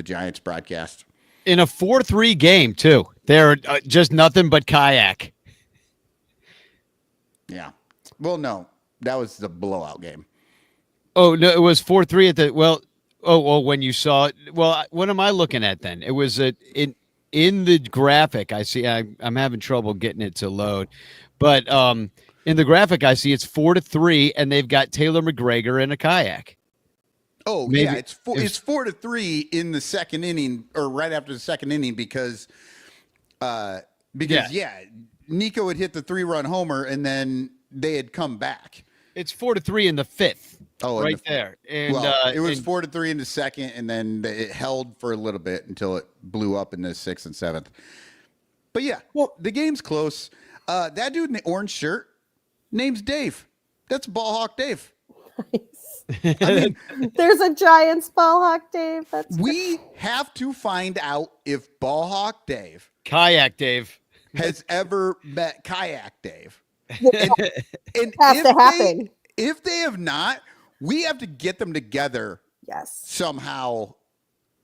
S4: Giants broadcast.
S2: In a 4-3 game, too. They're just nothing but kayak.
S4: Yeah. Well, no, that was the blowout game.
S2: Oh, no, it was 4-3 at the, well, when you saw it. Well, what am I looking at then? It was in the graphic. I see, I'm having trouble getting it to load. But in the graphic, I see it's 4-3, and they've got Taylor McGregor in a kayak.
S4: Oh, maybe. Yeah, it's 4-3 in the second inning, or right after the second inning, because Nico had hit the 3-run homer, and then they had come back.
S2: It's 4-3 in the 5th.
S4: Oh,
S2: right there. And
S4: it was 4-3 in the second, and then it held for a little bit until it blew up in the 6th and 7th. But yeah, well, the game's close. That dude in the orange shirt, name's Dave. That's Ballhawk Dave.
S3: Nice. I mean, there's a Giants Ballhawk Dave.
S4: We have to find out if Ballhawk Dave,
S2: Kayak Dave,
S4: has ever met Kayak Dave.
S3: And it has to happen.
S4: If they have not, we have to get them together.
S3: Yes.
S4: Somehow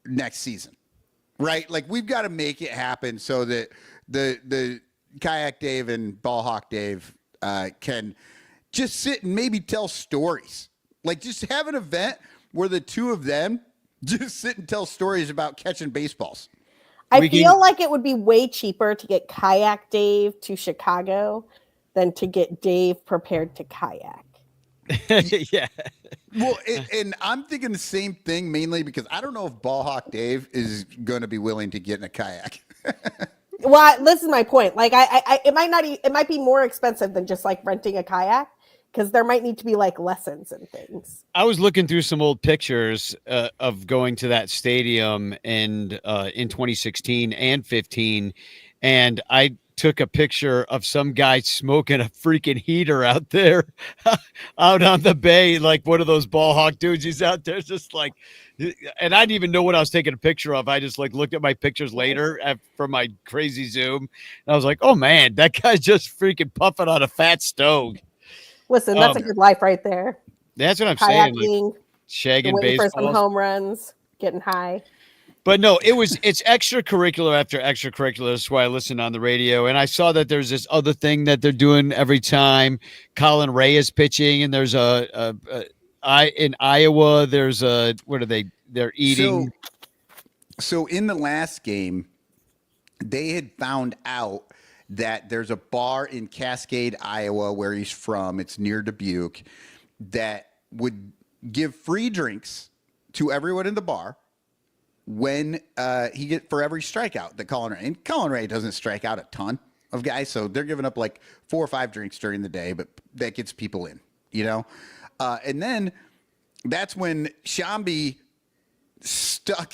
S4: next season, right? Like we've got to make it happen so that the Kayak Dave and Ballhawk Dave can just sit and maybe tell stories. Like just have an event where the two of them just sit and tell stories about catching baseballs.
S3: I feel like it would be way cheaper to get Kayak Dave to Chicago than to get Dave prepared to kayak.
S2: Yeah.
S4: Well, and I'm thinking the same thing mainly because I don't know if Ballhawk Dave is going to be willing to get in a kayak.
S3: Well, this is my point. Like, it might be more expensive than just like renting a kayak because there might need to be like lessons and things.
S2: I was looking through some old pictures of going to that stadium and in 2016 and 15, and I took a picture of some guy smoking a freaking heater out there out on the bay, like one of those Ballhawk dudes. He's out there just like, and I didn't even know what I was taking a picture of. I just like looked at my pictures later from my crazy Zoom. And I was like, oh man, that guy's just freaking puffing on a fat stove.
S3: Listen, that's a good life right there.
S2: That's what I'm
S3: Kayaking,
S2: saying. Like, shagging
S3: baseball, for some home runs, getting high.
S2: But no, it's extracurricular after extracurricular. That's why I listen on the radio. And I saw that there's this other thing that they're doing every time Colin Ray is pitching. And there's in Iowa, there's what are they? they're eating.
S4: So in the last game, they had found out that there's a bar in Cascade, Iowa, where he's from. It's near Dubuque, that would give free drinks to everyone in the bar when for every strikeout that Colin Ray. And Colin Ray doesn't strike out a ton of guys, so they're giving up like 4 or 5 drinks during the day, but that gets people in, and then that's when Shambi stuck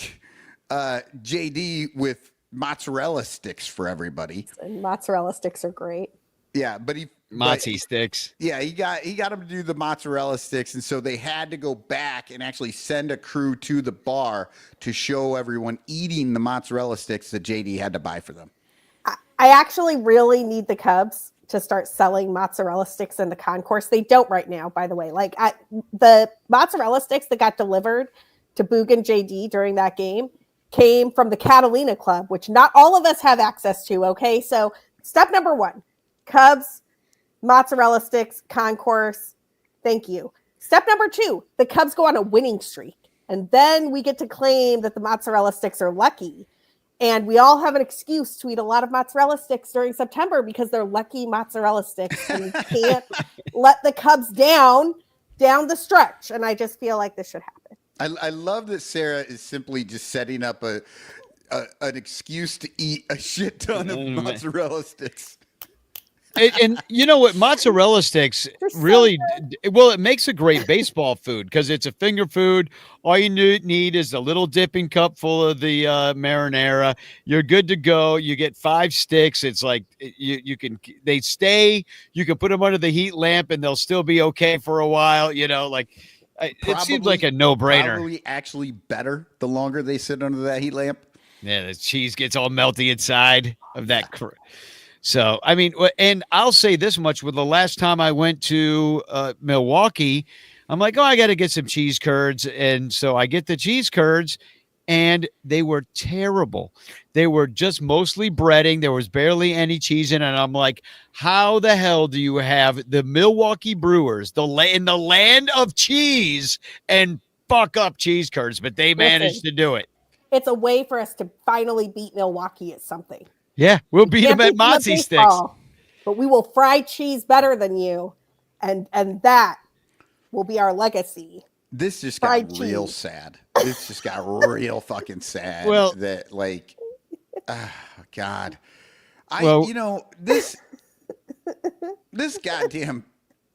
S4: JD with mozzarella sticks for everybody.
S3: And mozzarella sticks are great.
S4: Yeah, but
S2: Mozzie sticks.
S4: Yeah, he got him to do the mozzarella sticks, and so they had to go back and actually send a crew to the bar to show everyone eating the mozzarella sticks that JD had to buy for them.
S3: I actually really need the Cubs to start selling mozzarella sticks in the concourse. They don't right now, by the way. Like the mozzarella sticks that got delivered to Boog and JD during that game came from the Catalina Club, which not all of us have access to. Okay, so step number 1, Cubs, mozzarella sticks, concourse. Thank you. Step number 2, the Cubs go on a winning streak. And then we get to claim that the mozzarella sticks are lucky. And we all have an excuse to eat a lot of mozzarella sticks during September because they're lucky mozzarella sticks. And you can't let the Cubs down the stretch. And I just feel like this should happen.
S4: I love that Sarah is simply just setting up an excuse to eat a shit ton of mozzarella sticks.
S2: And you know what? Mozzarella sticks really, well, it makes a great baseball food because it's a finger food. All you need is a little dipping cup full of the marinara. You're good to go. You get 5 sticks. It's like you can put them under the heat lamp and they'll still be okay for a while. It seems like a no-brainer.
S4: Probably actually better the longer they sit under that heat lamp.
S2: Yeah, the cheese gets all melty inside of that. So, I mean, and I'll say this much: with the last time I went to Milwaukee, I'm like, I got to get some cheese curds. And so I get the cheese curds, and they were terrible. They were just mostly breading. There was barely any cheese in it. And I'm like, how the hell do you have the Milwaukee Brewers, in the land of cheese, and fuck up cheese curds? But they managed to do it.
S3: It's a way for us to finally beat Milwaukee at something.
S2: Yeah, we'll beat them at Mozzie sticks.
S3: But we will fry cheese better than you, and that will be our legacy.
S4: This just got real sad. This just got real fucking sad.
S2: Well,
S4: that like, God, this goddamn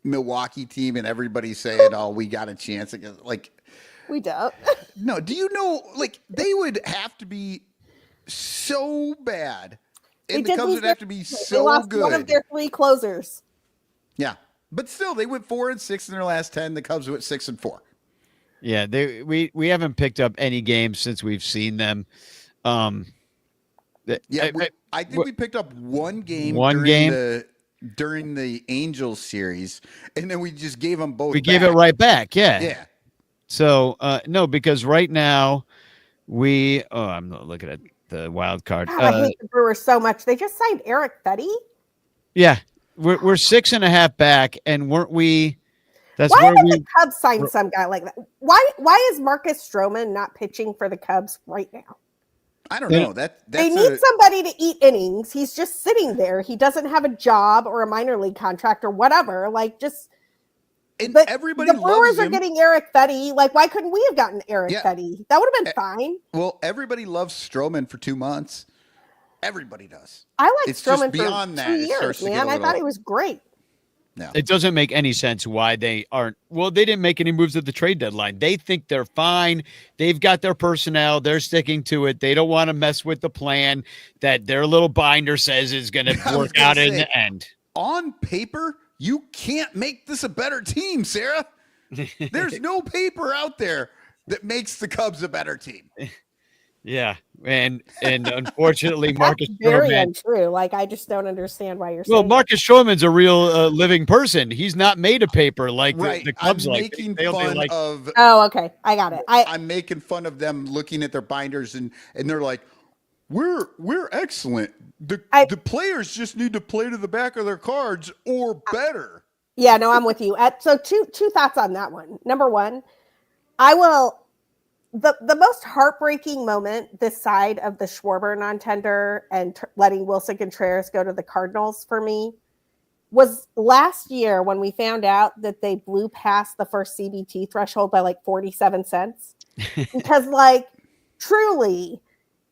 S4: Milwaukee team and everybody saying, "Oh, we got a chance." Like,
S3: we don't.
S4: No, do you know? Like, they would have to be so bad. And the Cubs would have to be so
S3: lost
S4: good.
S3: One of their 3 closers.
S4: Yeah, but still, they went 4-6 in their last 10. The Cubs went 6-4.
S2: Yeah, we haven't picked up any games since we've seen them.
S4: I think we picked up one game during the Angels series, and then we just gave them both.
S2: We gave it right back. Yeah.
S4: Yeah.
S2: So no, because right now I'm not looking at the wild card.
S3: God, I hate the Brewers so much. They just signed Eric Fetty.
S2: Yeah, we're 6.5 back, and weren't we? That's
S3: why
S2: where
S3: did the Cubs sign some guy like that? Why is Marcus Stroman not pitching for the Cubs right now?
S4: I don't know.
S3: They need somebody to eat innings. He's just sitting there. He doesn't have a job or a minor league contract or whatever. Like, just. But
S4: everybody
S3: the Brewers are getting Eric Fetty. Like, why couldn't we have gotten Eric Fetty? That would have been fine.
S4: Well, everybody loves Stroman for 2 months. Everybody does.
S3: I like Stroman
S4: beyond
S3: for
S4: that,
S3: 2 years, man. I thought he was great.
S4: No.
S2: It doesn't make any sense why they aren't. Well, they didn't make any moves at the trade deadline. They think they're fine. They've got their personnel. They're sticking to it. They don't want to mess with the plan that their little binder says is going to work out in the end.
S4: On paper, you can't make this a better team, Sarah. There's no paper out there that makes the Cubs a better team.
S2: Yeah, and unfortunately, Marcus
S3: very
S2: Stroman.
S3: Untrue. Like, I just don't understand why you're saying.
S2: Well, Marcus Stroman's a real living person. He's not made of paper like the Cubs.
S4: I'm
S2: like
S4: making
S2: they'll
S4: fun
S2: like.
S4: of.
S3: Oh, okay, I got it.
S4: I'm making fun of them looking at their binders and they're like, "We're excellent. The players just need to play to the back of their cards or better."
S3: Yeah, no, I'm with you. So two thoughts on that one. Number one, I will the most heartbreaking moment this side of the Schwarber non-tender and letting Wilson Contreras go to the Cardinals for me was last year when we found out that they blew past the first CBT threshold by like 47 cents. Because like truly,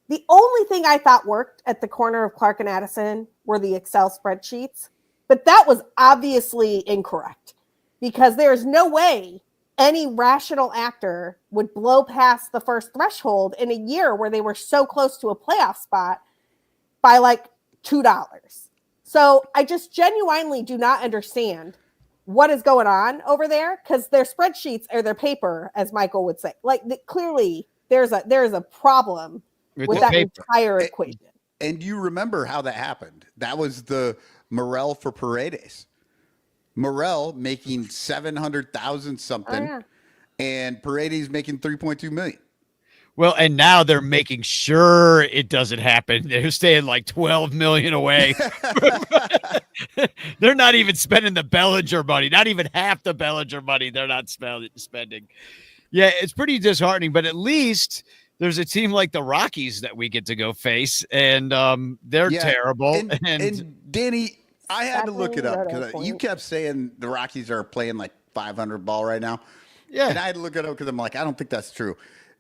S3: the only thing I thought worked at the corner of Clark and Addison were the Excel spreadsheets, but that was obviously incorrect because there is no way any rational actor would blow past the first threshold in a year where they were so close to a playoff spot by like $2. So I just genuinely do not understand what is going on over there because their spreadsheets are their paper, as Michael would say. Like clearly there's a problem with that entire equation.
S4: And you remember how that happened. That was the Morel for Paredes. Morel making 700,000 something, and Paredes making 3.2 million.
S2: Well, and now they're making sure it doesn't happen. They're staying like 12 million away. They're not even spending the Bellinger money, not even half the Bellinger money. They're not spending. Yeah, it's pretty disheartening, but at least there's a team like the Rockies that we get to go face, and they're terrible.
S4: And Danny, I had to look it up because you kept saying the Rockies are playing like 500 ball right now.
S2: Yeah.
S4: And I had to look it up because I'm like, I don't think that's true.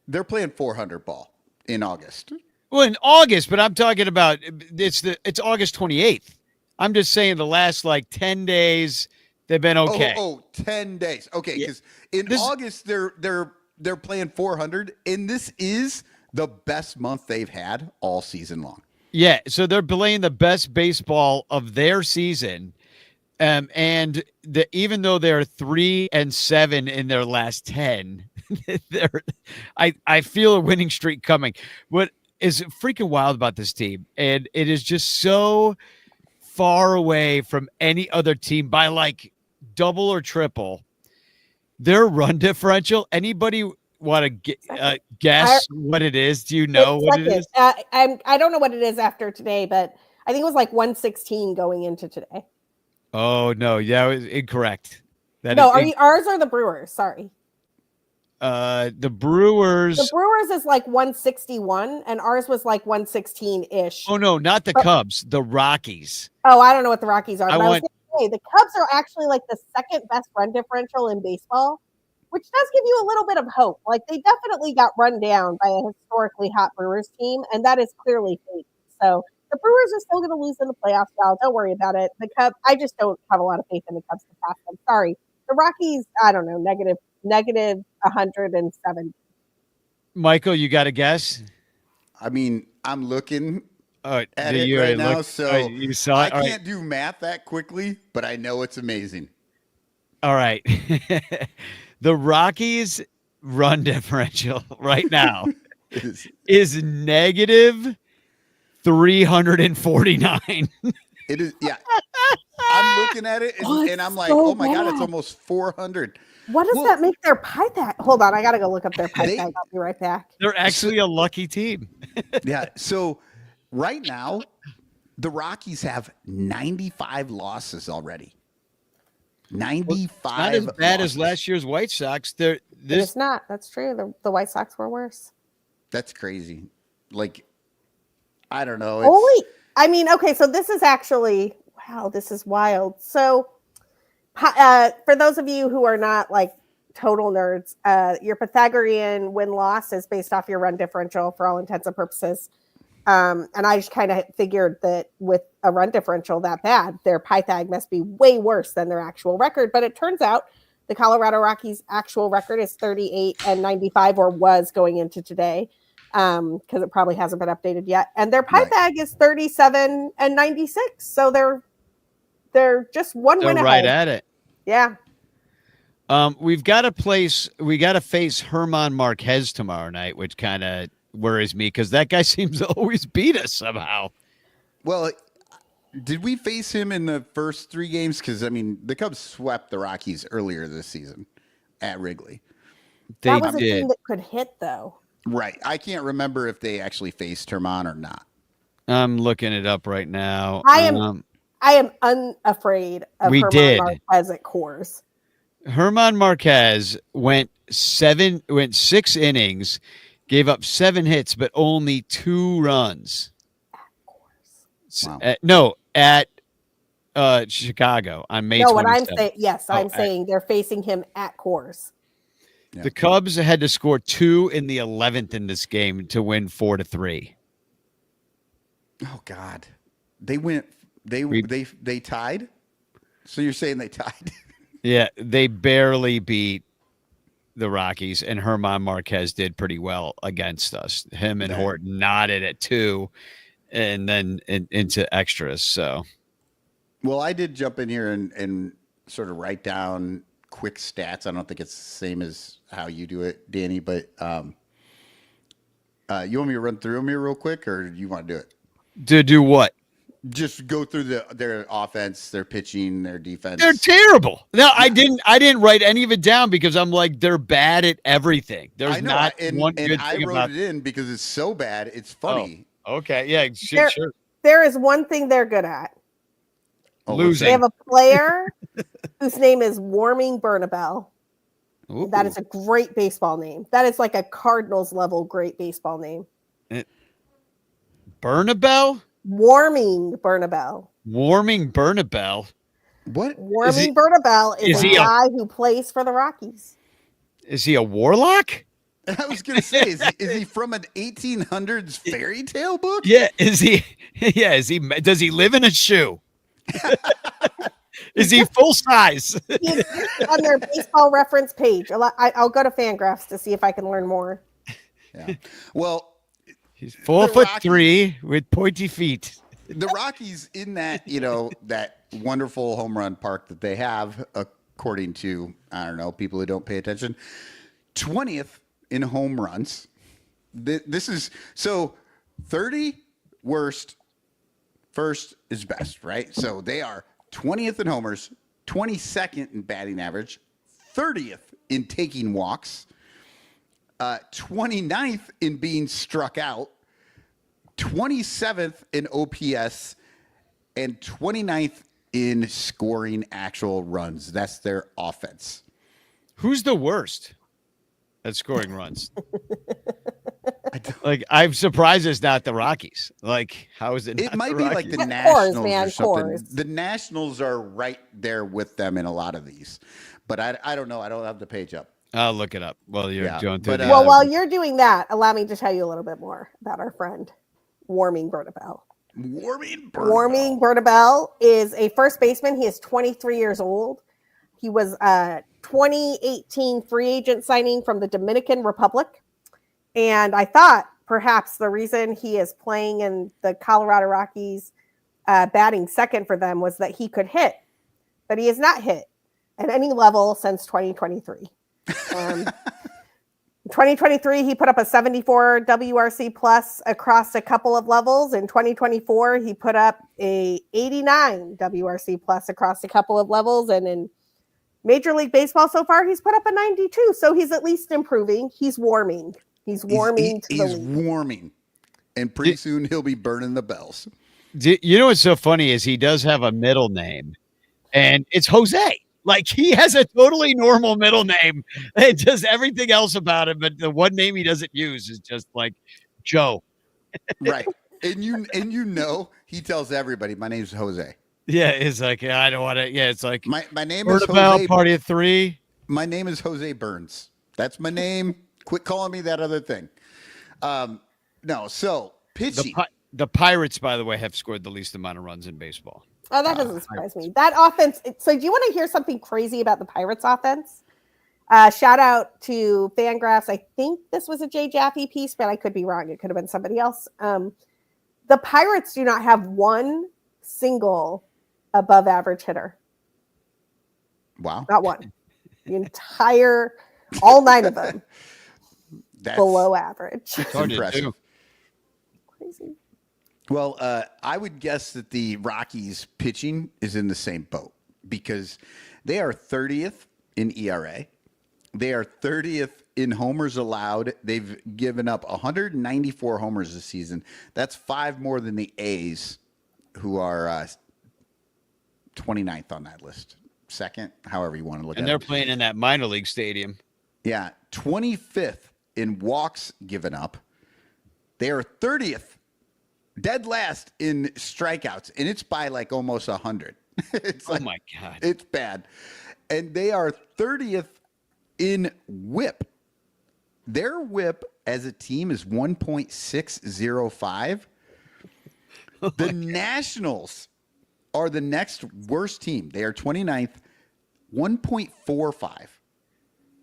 S4: They're playing 400 ball in August.
S2: Well, in August, but I'm talking about it's August 28th. I'm just saying the last like 10 days they've been okay.
S4: 10 days. Okay, because in August they're playing 400, and this is the best month they've had all season long.
S2: Yeah, so they're playing the best baseball of their season. And even though they're 3-7 in their last 10, I feel a winning streak coming. What is freaking wild about this team, and it is just so far away from any other team by like double or triple. Their run differential. Anybody want to guess what it is? Do you know what it is?
S3: I don't know what it is after today, but I think it was like 116 going into today.
S2: Oh no, yeah, it was incorrect.
S3: Ours are the Brewers. Sorry.
S2: The Brewers.
S3: The Brewers is like 161, and ours was like 116-ish.
S2: Oh no, not the Cubs. The Rockies.
S3: Oh, I don't know what the Rockies are. The Cubs are actually like the second best run differential in baseball, which does give you a little bit of hope. Like they definitely got run down by a historically hot Brewers team, and that is clearly fake. So the Brewers are still going to lose in the playoffs, y'all. Don't worry about it. The Cubs, I just don't have a lot of faith in the Cubs to pass them. Sorry. The Rockies, I don't know, negative 170.
S2: Michael, you got a guess?
S4: I mean, I'm looking at
S2: it
S4: right now, so
S2: you saw it?
S4: I can't do math that quickly, but I know it's amazing.
S2: All right. The Rockies run differential right now is negative 349.
S4: It is, yeah. I'm looking at it, and I'm like, oh my God, it's almost 400.
S3: What does that make their Pythag? Hold on, I got to go look up their Pythag. I'll be right back.
S2: They're actually a lucky team.
S4: Yeah, so right now, the Rockies have 95 losses already. 95
S2: not as bad as last year's White Sox.
S3: It's not. That's true. The White Sox were worse.
S4: That's crazy. Like, I don't know.
S3: Okay, so this is actually, wow, this is wild. So for those of you who are not like total nerds, your Pythagorean win-loss is based off your run differential for all intents and purposes. And I just kind of figured that with a run differential that bad, their Pythag must be way worse than their actual record. But it turns out the Colorado Rockies' actual record is 38-95, or was going into today, because it probably hasn't been updated yet. And their Pythag is 37-96. So they're just one win ahead.
S2: Right at it.
S3: Yeah.
S2: We got to face Herman Marquez tomorrow night, which kind of worries me because that guy seems to always beat us somehow.
S4: Well, did we face him in the first 3 games? Because, I mean, the Cubs swept the Rockies earlier this season at Wrigley.
S3: That was a team that could hit, though.
S4: Right. I can't remember if they actually faced Herman or not.
S2: I'm looking it up right now.
S3: I am unafraid of Herman Marquez at Coors.
S2: Herman Marquez went 6 innings, gave up 7 hits, but only 2 runs.
S4: Wow.
S2: At Chicago on May
S3: No, what
S2: 27th.
S3: I'm saying, yes, I'm
S2: Oh,
S3: saying they're facing him at Coors.
S4: Yeah.
S2: The Cubs had to score 2 in the 11th in this game to win 4-3.
S4: Oh God, they went. They tied. So you're saying they tied?
S2: Yeah, they barely beat the Rockies, and Herman Marquez did pretty well against us. Him and
S4: Right.
S2: Horton nodded at 2, and then into extras. So,
S4: Well, I did jump in here and sort of write down quick stats. I don't think it's the same as how you do it, Danny, but you want me to run through them here real quick, or you want to do it?
S2: to do what?
S4: Just go through their offense, their pitching, their defense.
S2: They're terrible. No, I didn't write any of it down because I'm like, they're bad at everything. There's
S4: I know,
S2: not
S4: and
S2: one good
S4: I
S2: thing
S4: wrote
S2: about
S4: it in because it's so bad, it's funny.
S2: Okay, yeah,
S3: There-
S2: sure.
S3: There is one thing they're good at.
S4: Oh,
S2: Losing.
S3: They have a player whose name is Warming Bernabel.
S2: Ooh.
S3: That is a great baseball name. That is like a Cardinals level great baseball name.
S2: Bernabel?
S3: Warming Bernabel.
S2: Warming Bernabel.
S4: What?
S3: Warming Bernabel is
S2: is
S3: a
S2: he a-
S3: guy who plays for the Rockies.
S2: Is he a warlock?
S4: I was gonna say, is he from an 1800s fairy tale book?
S2: Yeah, is he? Yeah, is he? Does he live in a shoe? Is he full size?
S3: He exists on their baseball reference page. I'll go to Fangraphs to see if I can learn more.
S4: Yeah. Well,
S2: He's 4'3"
S4: Rockies.
S2: with pointy feet.
S4: the Rockies in that, that wonderful home run park that they have, according to, I don't know, people who don't pay attention, 20th in home runs. This is so 30 worst, first is best, right? So they are 20th in homers, 22nd in batting average, 30th in taking walks, 29th in being struck out, 27th in OPS, and 29th in scoring actual runs. That's their offense.
S2: Who's the worst at scoring runs? Like, I'm surprised it's not the Rockies. Like, how is it?
S4: It
S2: not
S4: might
S2: the
S4: be
S2: Rockies?
S4: like the
S3: Coors,
S4: Nationals
S3: man,
S4: or something.
S3: Coors.
S4: The Nationals are right there with them in a lot of these. But I don't know. I don't have the page up.
S2: I'll look it up while you're
S4: Yeah,
S2: going through.
S4: but,
S2: the
S3: Well,
S2: other
S3: while
S2: one.
S3: you're doing that, allow me to tell you a little bit more about our friend Warming Bernabel.
S4: Warming
S3: Warming Bernabel is a first baseman. He is 23 years old. He was a 2018 free agent signing from the Dominican Republic. And I thought perhaps the reason he is playing in the Colorado Rockies batting second for them was that he could hit. But he has not hit at any level since 2023. 2023, he put up a 74 WRC plus across a couple of levels. In 2024, he put up a 89 WRC plus across a couple of levels. And in Major League Baseball so far, he's put up a 92. So he's at least improving. He's warming. He's warming to the
S4: He's
S3: league.
S4: warming. And pretty soon he'll be burning the bells.
S2: You know what's so funny is he does have a middle name, and it's Jose. Like, he has a totally normal middle name. And just everything else about him, but the one name he doesn't use is just like Joe.
S4: Right. And you know he tells everybody, my name's Jose.
S2: Yeah, it's like, I don't want to. Yeah, it's like
S4: My name is
S2: Bernabel,
S4: Jose.
S2: party of 3.
S4: My name is Jose Burns. That's my name. Quit calling me that other thing. No, so pitching.
S2: The Pirates, by the way, have scored the least amount of runs in baseball.
S3: Oh, that doesn't surprise me. That offense. So, do you want to hear something crazy about the Pirates offense? Shout out to Fangraphs. I think this was a Jay Jaffe piece, but I could be wrong. It could have been somebody else. The Pirates do not have one single above average hitter.
S4: Wow.
S3: Not one. The entire, all 9 of them
S4: That's
S3: below average.
S2: Hard to
S4: impressive.
S2: do.
S3: Crazy.
S4: Well, I would guess that the Rockies pitching is in the same boat because they are 30th in ERA. They are 30th in homers allowed. They've given up 194 homers this season. That's 5 more than the A's, who are 29th on that list. second, however you want to look
S2: And
S4: at
S2: they're
S4: it.
S2: playing in that minor league stadium.
S4: Yeah, 25th in walks given up. They are 30th, dead last in strikeouts, and it's by like almost 100. It's like,
S2: Oh my God.
S4: it's bad. And they are 30th in whip. Their whip as a team is 1.605. The Nationals are the next worst team. They are 29th, 1.45.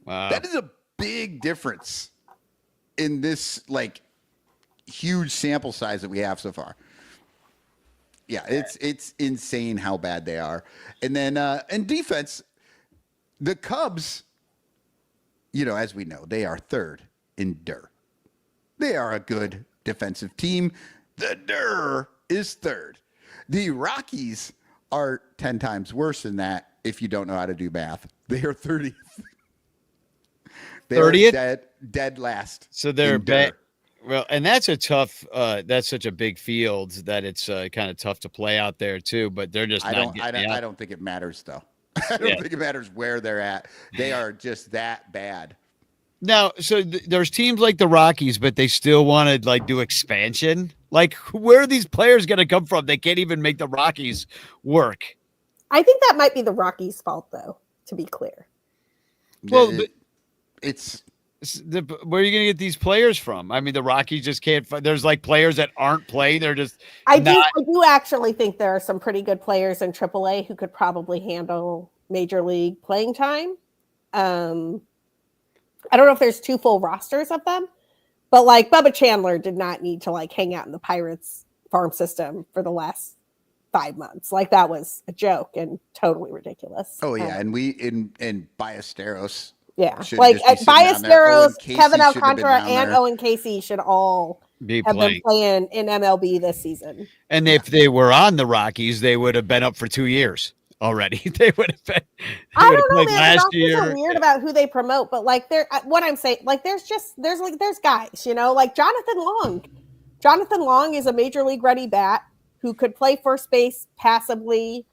S2: Wow.
S4: That is a big difference in this like huge sample size that we have so far. Yeah, it's insane how bad they are. And then in defense, the Cubs, you know, as we know, they are third in DER. They are a good defensive team. The DER is third. The Rockies are 10 times worse than that if you don't know how to do math. They are 30th. They
S2: 30th?
S4: are dead last.
S2: So they're
S4: in DER.
S2: bad. Well, and that's a tough. That's such a big field that it's kind of tough to play out there too. But they're just
S4: I
S2: not.
S4: I don't think it matters though. I don't think it matters where they're at. They are just that bad.
S2: Now, so there's teams like the Rockies, but they still want to like do expansion. Like, where are these players going to come from? They can't even make the Rockies work.
S3: I think that might be the Rockies' fault, though. To be clear.
S2: Well,
S4: it's
S2: where are you going to get these players from? I mean, the Rockies just can't. There's like players that aren't playing. They're just.
S3: I do actually think there are some pretty good players in AAA who could probably handle major league playing time. I don't know if there's 2 full rosters of them, but like Bubba Chandler did not need to like hang out in the Pirates farm system for the last 5 months. Like that was a joke and totally ridiculous.
S4: Oh yeah, and we in Ballesteros.
S3: Yeah,
S4: should
S3: like
S4: just be sitting down there.
S3: Ballesteros,
S4: Owen Casey
S3: Kevin
S4: should have been
S3: Alcantara,
S4: down
S3: and
S4: there.
S3: Owen Casey should all
S2: Be
S3: have been playing in MLB this season.
S2: And if they were on the Rockies, they would have been up for 2 years already. They would have been.
S3: I don't know, man.
S2: Last
S3: It's
S2: year.
S3: so weird about who they promote, but like what I'm saying, like there's guys, you know, like Jonathan Long. Jonathan Long is a major league ready bat who could play first base passably,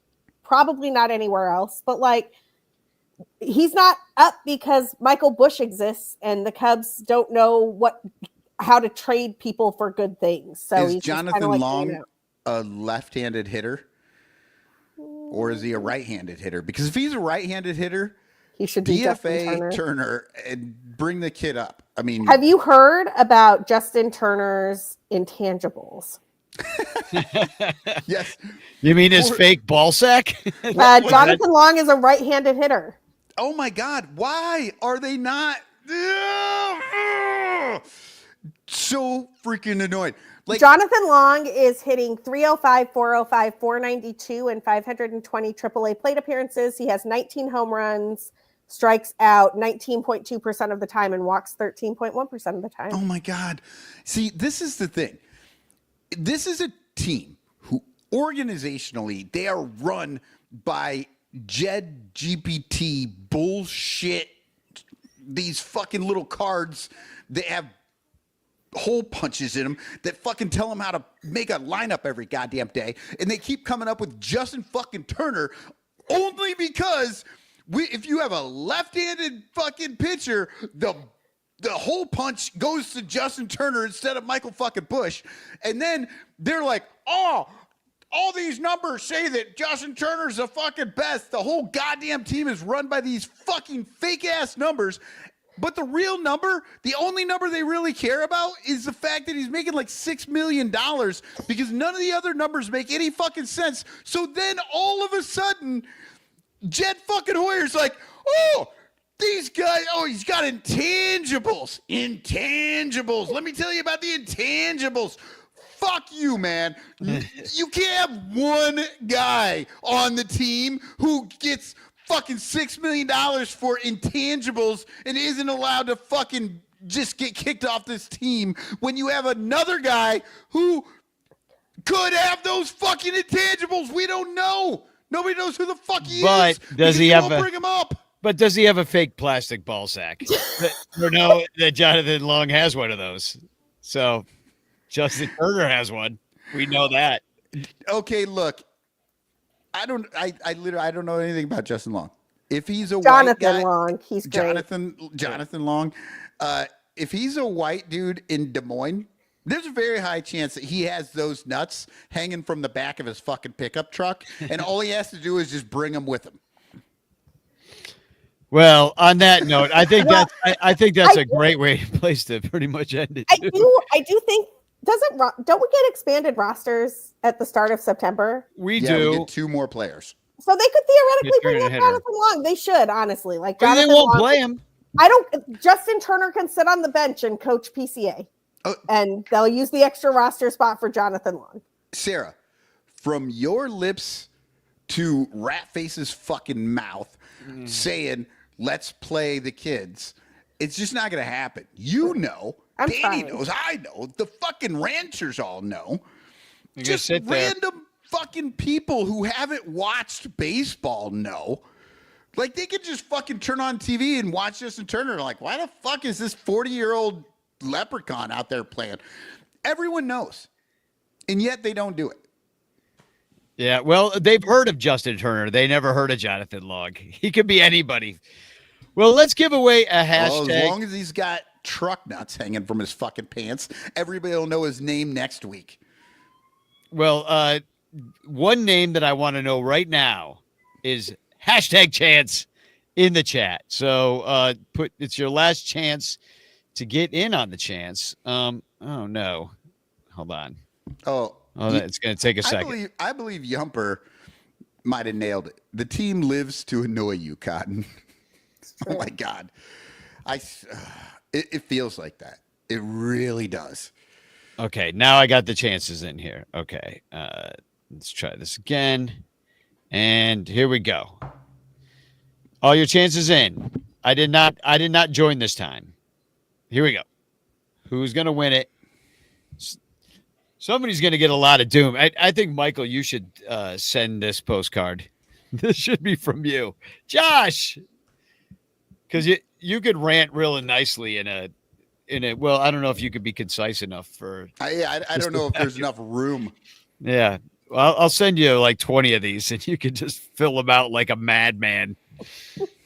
S3: probably not anywhere else, but like he's not up because Michael Busch exists and the Cubs don't know how to trade people for good things. So
S4: Is
S3: he's
S4: Jonathan
S3: like
S4: Long a left-handed hitter? Or is he a right-handed hitter? Because if he's a right-handed hitter,
S3: he should be Justin
S4: DFA
S3: Turner.
S4: Turner and bring the kid up. I mean,
S3: Have you heard about Justin Turner's intangibles?
S4: yes.
S2: You mean his fake ball sack?
S3: Jonathan Long is a right-handed hitter.
S4: Oh my God! Why are they not so freaking annoyed? Like
S3: Jonathan Long is hitting 305, 405, 492, and 520 AAA plate appearances. He has 19 home runs, strikes out 19.2% of the time, and walks 13.1% of the time.
S4: oh my God! See, this is the thing. This is a team who organizationally they are run by Jed GPT bullshit. These fucking little cards that have hole punches in them that fucking tell them how to make a lineup every goddamn day, and they keep coming up with Justin fucking Turner only because if you have a left-handed fucking pitcher, the hole punch goes to Justin Turner instead of Michael fucking Busch, and then they're like, oh, all these numbers say that Justin Turner's the fucking best. The whole goddamn team is run by these fucking fake-ass numbers. But the real number, the only number they really care about is the fact that he's making like $6 million because none of the other numbers make any fucking sense. So then all of a sudden, Jed fucking Hoyer's like, oh, these guys, oh, he's got intangibles. Intangibles. Let me tell you about the intangibles. Fuck you, man. You can't have one guy on the team who gets fucking $6 million for intangibles and isn't allowed to fucking just get kicked off this team when you have another guy who could have those fucking intangibles. We don't know. Nobody knows who the fuck he
S2: But
S4: is.
S2: does he
S4: because
S2: have
S4: won't bring him up?
S2: But does he have a fake plastic ball sack? We know that Jonathan Long has one of those. So Justin Turner has one. We know that.
S4: Okay, look. I don't know anything about Justin Long. If he's a white
S3: Jonathan
S4: guy,
S3: Long, he's great.
S4: Jonathan Long. If he's a white dude in Des Moines, there's a very high chance that he has those nuts hanging from the back of his fucking pickup truck, and all he has to do is just bring them with him.
S2: Well, on that note, I think
S3: Well,
S2: that's
S3: I
S2: a great place to pretty much end it.
S3: I
S2: too.
S3: do think don't we get expanded rosters at the start of September?
S2: We
S4: Yeah,
S2: do.
S4: we get 2 more players.
S3: So they could theoretically
S2: Get
S3: bring
S2: Turner
S3: up
S2: hitter.
S3: Jonathan Long. They should, honestly. Like
S2: But they
S3: Jonathan
S2: won't
S3: Long,
S2: play him.
S3: Justin Turner can sit on the bench and coach PCA.
S4: Oh.
S3: And they'll use the extra roster spot for Jonathan Long.
S4: Sarah, from your lips to Ratface's fucking mouth saying, let's play the kids, it's just not going to happen. You know.
S3: I'm
S4: Danny
S3: trying.
S4: knows. I know. The fucking ranchers all know.
S2: You're gonna
S4: Just
S2: sit there.
S4: random fucking people who haven't watched baseball know. Like, they could just fucking turn on TV and watch Justin Turner. Like, why the fuck is this 40-year-old leprechaun out there playing? Everyone knows. And yet they don't do it.
S2: Yeah, well, they've heard of Justin Turner. They never heard of Jonathan Long. He could be anybody. Well, let's give away a hashtag.
S4: Well, as long as he's got truck nuts hanging from his fucking pants, everybody will know his name next week.
S2: Well, one name that I want to know right now is hashtag chance in the chat. So it's your last chance to get in on the chance. Oh no. Hold on. It's going to take a second.
S4: I believe Yumper might have nailed it. The team lives to annoy you, Cotton. Oh my God. It feels like that. It really does.
S2: Okay, now I got the chances in here. Okay, let's try this again. And here we go. All your chances in. I did not join this time. Here we go. Who's going to win it? Somebody's going to get a lot of doom. I think, Michael, you should send this postcard. This should be from you. Josh! Because you could rant really nicely in a well, I don't know if you could be concise enough for.
S4: I don't know if there's enough room.
S2: Yeah, well, I'll send you like 20 of these, and you can just fill them out like a madman.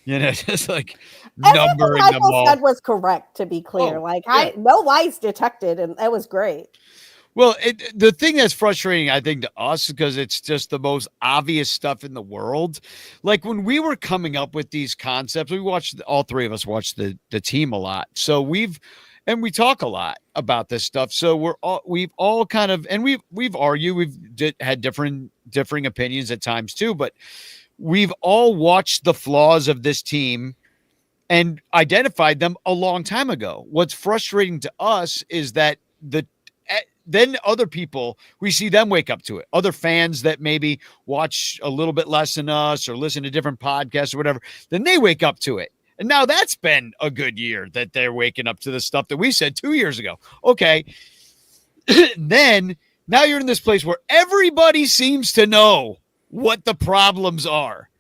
S2: Just like numbering them
S3: Michael
S2: all.
S3: said was correct. To be clear, no lies detected, and that was great.
S2: Well, the thing that's frustrating, I think, to us, because it's just the most obvious stuff in the world. Like when we were coming up with these concepts, all three of us watched the team a lot. So we talk a lot about this stuff. So we've all kind of, and we've argued, had differing opinions at times too, but we've all watched the flaws of this team and identified them a long time ago. What's frustrating to us is that then other people, we see them wake up to it. Other fans that maybe watch a little bit less than us or listen to different podcasts or whatever, then they wake up to it. And now that's been a good year that they're waking up to the stuff that we said 2 years ago. Okay. Then now you're in this place where everybody seems to know what the problems are.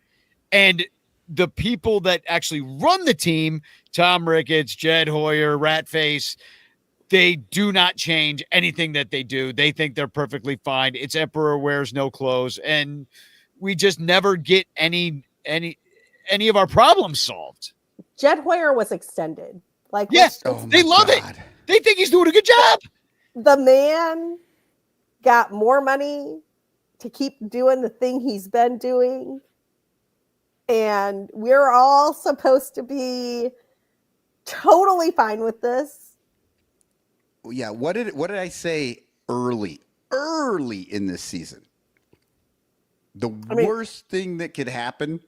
S2: And the people that actually run the team, Tom Ricketts, Jed Hoyer, Ratface, they do not change anything that they do. They think they're perfectly fine. It's Emperor wears no clothes. And we just never get any of our problems solved.
S3: Jed Hoyer was extended.
S2: Yes, they love it. They think he's doing a good job.
S3: The man got more money to keep doing the thing he's been doing. And we're all supposed to be totally fine with this.
S4: Yeah, what did I say early in this season? The worst thing that could happen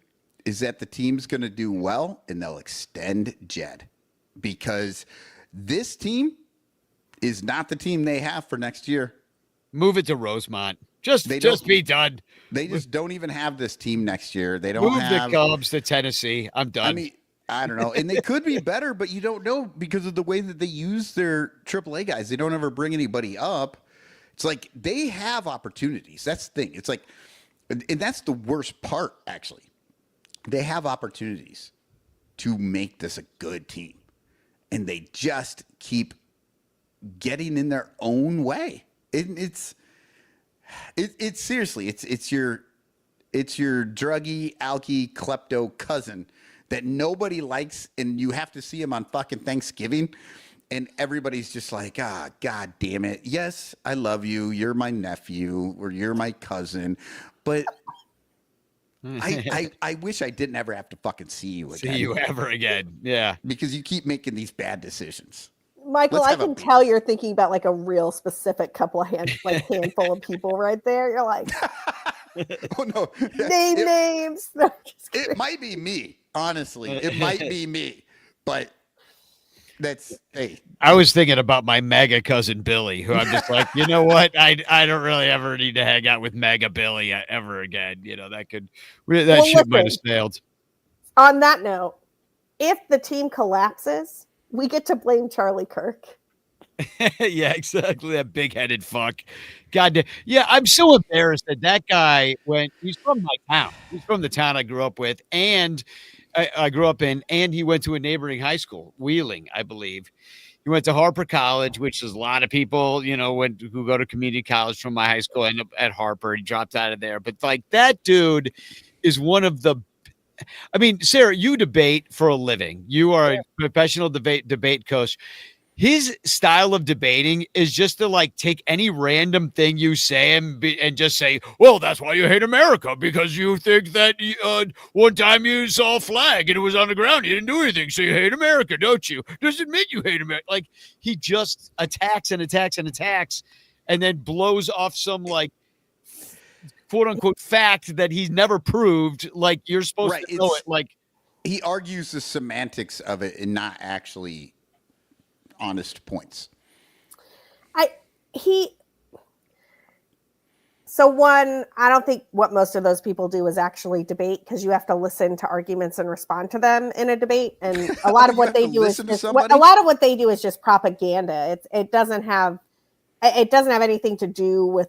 S4: is that the team's going to do well and they'll extend Jed, because this team is not the team they have for next year.
S2: Move it to Rosemont. Just be done.
S4: They just don't even have this team next year. They don't
S2: move
S4: have
S2: the Cubs to Tennessee. I'm done.
S4: I mean, I don't know. And they could be better, but you don't know because of the way that they use their AAA guys. They don't ever bring anybody up. It's like they have opportunities. That's the thing. It's like, and that's the worst part, actually. They have opportunities to make this a good team. And they just keep getting in their own way. It's seriously, it's It's your druggy, alky, klepto cousin that nobody likes, and you have to see him on fucking Thanksgiving, and everybody's just like, God damn it. Yes, I love you. You're my nephew, or you're my cousin, but I wish I didn't ever have to fucking see you again.
S2: See you ever again. Yeah.
S4: Because you keep making these bad decisions.
S3: Michael, I can tell you're thinking about like a real specific couple of handful of people right there. You're like,
S4: oh no,
S3: names. No,
S4: it might be me, honestly. It might be me, but that's hey.
S2: I was thinking about my mega cousin Billy, who I'm just like, you know what? I don't really ever need to hang out with mega Billy ever again. You know, that shit might have sailed.
S3: On that note, if the team collapses, we get to blame Charlie Kirk.
S2: Yeah, exactly. That big-headed fuck. God damn. Yeah, I'm so embarrassed that guy he's from my town. He's from the town I grew up with, and I grew up in, and he went to a neighboring high school, Wheeling, I believe. He went to Harper College, which is a lot of people, you know, who go to community college from my high school end up at Harper. He dropped out of there. But like that dude is one of the I mean, Sarah, you debate for a living. You are a professional debate coach. His style of debating is just to like take any random thing you say and just say, well, that's why you hate America, because you think that one time you saw a flag and it was on the ground. You didn't do anything. So you hate America, don't you? Does it mean you hate America? Like he just attacks and attacks and attacks and then blows off some like quote unquote fact that he's never proved. Like you're supposed to know it. Like
S4: he argues the semantics of it and not actually honest points.
S3: So one, I don't think what most of those people do is actually debate, because you have to listen to arguments and respond to them in a debate. And a lot of what they do is just propaganda. It doesn't have anything to do with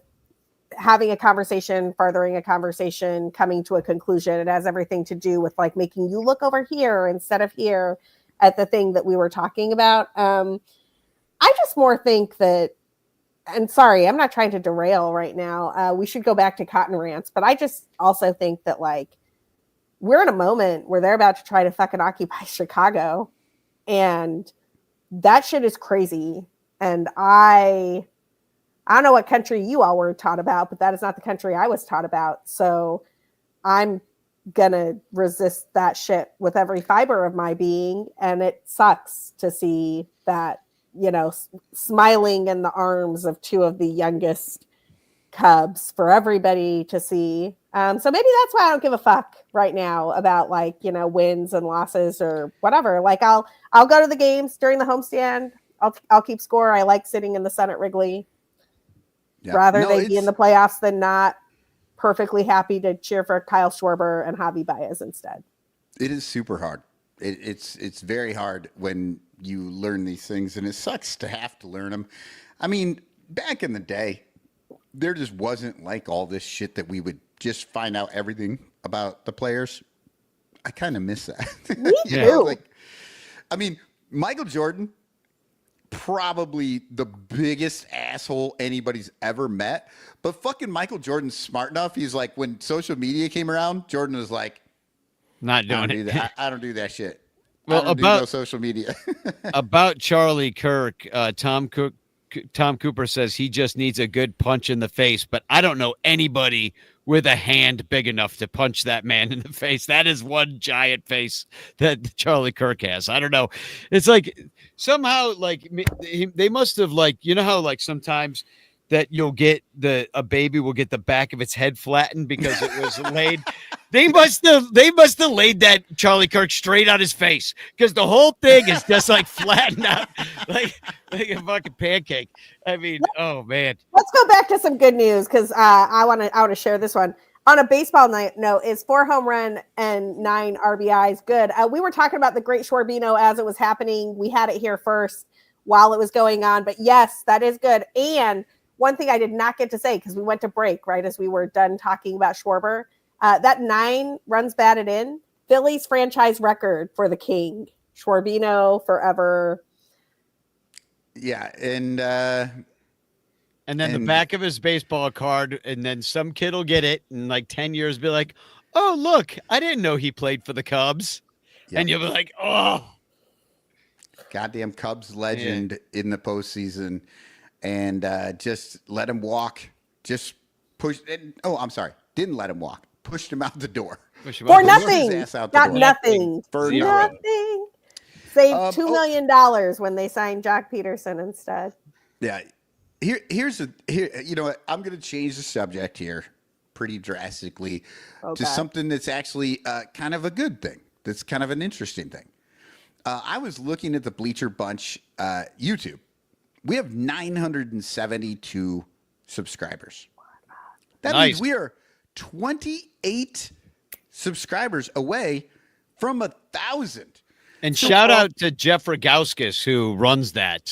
S3: having a conversation, furthering a conversation, coming to a conclusion. It has everything to do with like making you look over here instead of here at the thing that we were talking about. I just more think that, and sorry, I'm not trying to derail right now. We should go back to cotton rants, but I just also think that like we're in a moment where they're about to try to fucking occupy Chicago, and that shit is crazy. And I don't know what country you all were taught about, but that is not the country I was taught about. So I'm gonna resist that shit with every fiber of my being. And it sucks to see that, you know, smiling in the arms of two of the youngest Cubs for everybody to see. So maybe that's why I don't give a fuck right now about like, you know, wins and losses or whatever. Like I'll go to the games during the homestand. I'll keep score. I like sitting in the sun at Wrigley. Yeah. Rather they be in the playoffs than not. Perfectly happy to cheer for Kyle Schwarber and Javi Baez instead.
S4: It is super hard. It's very hard when you learn these things, and it sucks to have to learn them. I mean, back in the day, there just wasn't like all this shit that we would just find out everything about the players. I kind of miss that.
S3: Me too.
S4: Like, I mean, Michael Jordan, probably the biggest asshole anybody's ever met. But fucking Michael Jordan's smart enough. He's like, when social media came around, Jordan was like,
S2: not doing it.
S4: I don't do that shit.
S2: Well,
S4: I don't do no social media.
S2: About Charlie Kirk, Tom Cooper says he just needs a good punch in the face, but I don't know anybody with a hand big enough to punch that man in the face. That is one giant face that Charlie Kirk has. I don't know. It's like somehow like they must have like, you know how like sometimes that you'll get a baby will get the back of its head flattened because it was laid. They must have laid that Charlie Kirk straight on his face, because the whole thing is just like flattened out like a fucking pancake. I mean, oh man.
S3: Let's go back to some good news, because I want to share this one. On a baseball note, is 4 home run and 9 RBIs good? We were talking about the Great Schwarbino as it was happening. We had it here first while it was going on, but yes, that is good. And one thing I did not get to say, because we went to break right as we were done talking about Schwarber. That 9 runs batted in, Phillies franchise record for the King. Schwarbino forever.
S4: Yeah, and
S2: And then the back of his baseball card, and then some kid will get it in like 10 years, be like, oh, look, I didn't know he played for the Cubs.
S4: Yep.
S2: And you'll be like, oh.
S4: Goddamn Cubs legend in the postseason. And just let him walk. Just push. I'm sorry. Didn't let him walk. Pushed him out the door.
S3: For nothing.
S4: His ass out the
S3: Got
S4: door.
S3: nothing.
S4: For
S3: nothing. Saved $2 million when they signed Jock Peterson instead.
S4: Yeah. Here, you know what? I'm going to change the subject here pretty drastically to something that's actually kind of a good thing. That's kind of an interesting thing. I was looking at the Bleacher Bunch YouTube. We have 972 subscribers. That means we are 28 subscribers away from 1,000.
S2: And shout out to Jeff Rogowskis, who runs that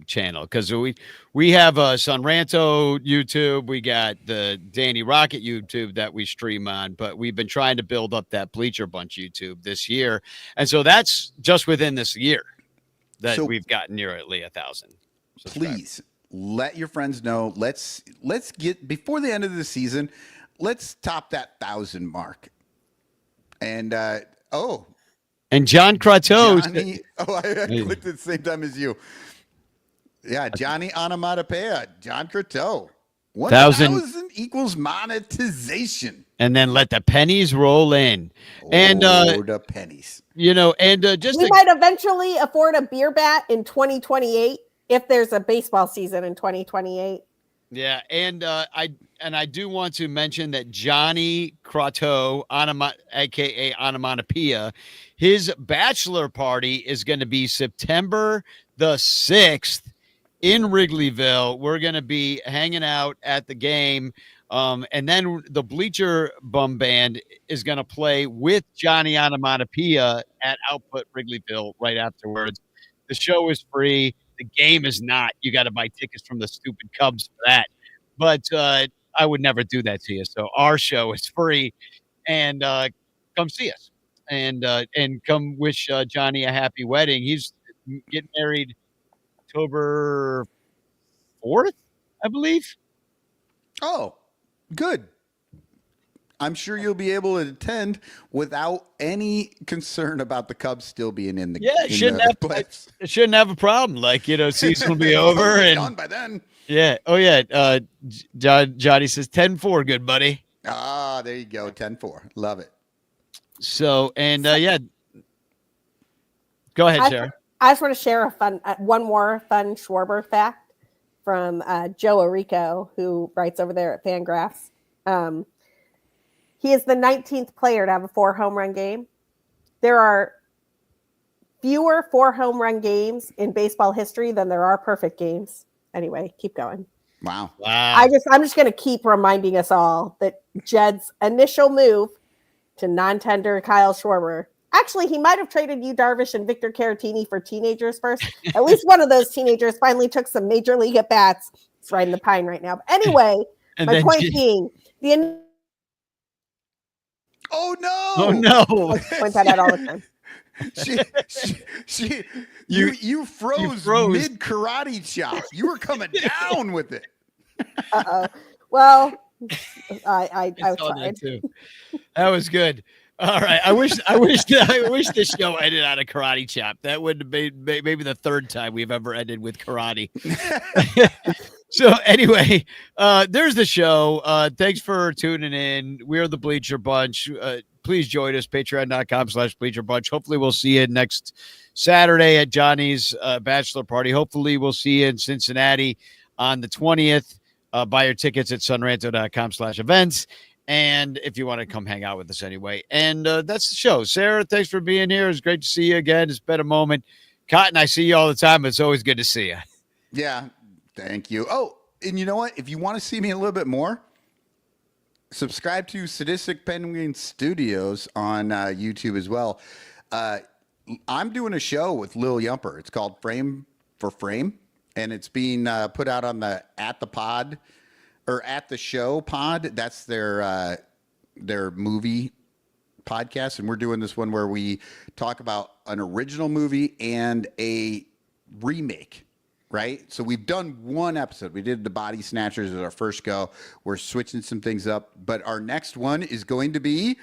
S2: channel, because we have Sunranto YouTube, we got the Danny Rocket YouTube that we stream on, but we've been trying to build up that Bleacher Bunch YouTube this year, and so that's just within this year that we've gotten nearly 1,000.
S4: Please let your friends know. Let's get before the end of the season. Let's top that 1,000 mark. And
S2: And John Croteau.
S4: I clicked at the same time as you. Yeah, Johnny Onomatopoeia, John Croteau. 1,000 equals monetization.
S2: And then let the pennies roll in. And
S4: the pennies.
S2: You know, and just
S3: we might eventually afford a beer bat in 2028 if there's a baseball season in 2028.
S2: Yeah, and I do want to mention that Johnny Croteau, aka Onomatopoeia, his bachelor party is going to be September the 6th in Wrigleyville. We're going to be hanging out at the game, and then the Bleacher Bum Band is going to play with Johnny Onomatopoeia at Output Wrigleyville right afterwards. The show is free. The game is not. You got to buy tickets from the stupid Cubs for that. But I would never do that to you. So our show is free, and come see us, and come wish Johnny a happy wedding. He's getting married October 4th, I believe.
S4: Oh, good. I'm sure you'll be able to attend without any concern about the Cubs still being in the playoffs.
S2: Shouldn't have a problem. Like, you know, season will be over and
S4: done by then.
S2: Yeah. Oh yeah. Johnny says 10-4, good buddy.
S4: Ah, there you go. 10-4. Love it.
S2: So, and yeah. Go ahead, Sarah.
S3: I just want to share one more fun Schwarber fact from Joe Orico, who writes over there at Fangraphs. He is the 19th player to have a 4 home run game. There are fewer 4 home run games in baseball history than there are perfect games. Anyway, keep going.
S4: Wow.
S3: I'm just going to keep reminding us all that Jed's initial move to non-tender Kyle Schwarber. Actually, he might have traded Yu Darvish and Victor Caratini for teenagers first. At least one of those teenagers finally took some major league at bats. It's riding the pine right now. But anyway, my point being,
S4: oh no!
S2: Oh no!
S3: I point that out all the time.
S4: You froze mid karate chop. You were coming down with it.
S3: Well, I tried.
S2: Too. That was good. All right. I wish the show ended on a karate chop. That would have been maybe the 3rd time we've ever ended with karate. So anyway, there's the show. Thanks for tuning in. We're the Bleacher Bunch. Please join us, patreon.com/Bleacher Bunch. Hopefully we'll see you next Saturday at Johnny's bachelor party. Hopefully we'll see you in Cincinnati on the 20th. Buy your tickets at sunranto.com/events. And if you want to come hang out with us anyway. And that's the show. Sarah, thanks for being here. It's great to see you again. It's been a moment. Cotton, I see you all the time. It's always good to see you.
S4: Yeah. Thank you. Oh, and you know what? If you want to see me a little bit more, subscribe to Sadistic Penguin Studios on YouTube as well. I'm doing a show with Lil Yumper. It's called Frame for Frame, and it's being put out on the At the Show pod. That's their movie podcast, and we're doing this one where we talk about an original movie and a remake right? So we've done one episode. We did the Body Snatchers as our first go. We're switching some things up, but our next one is going to be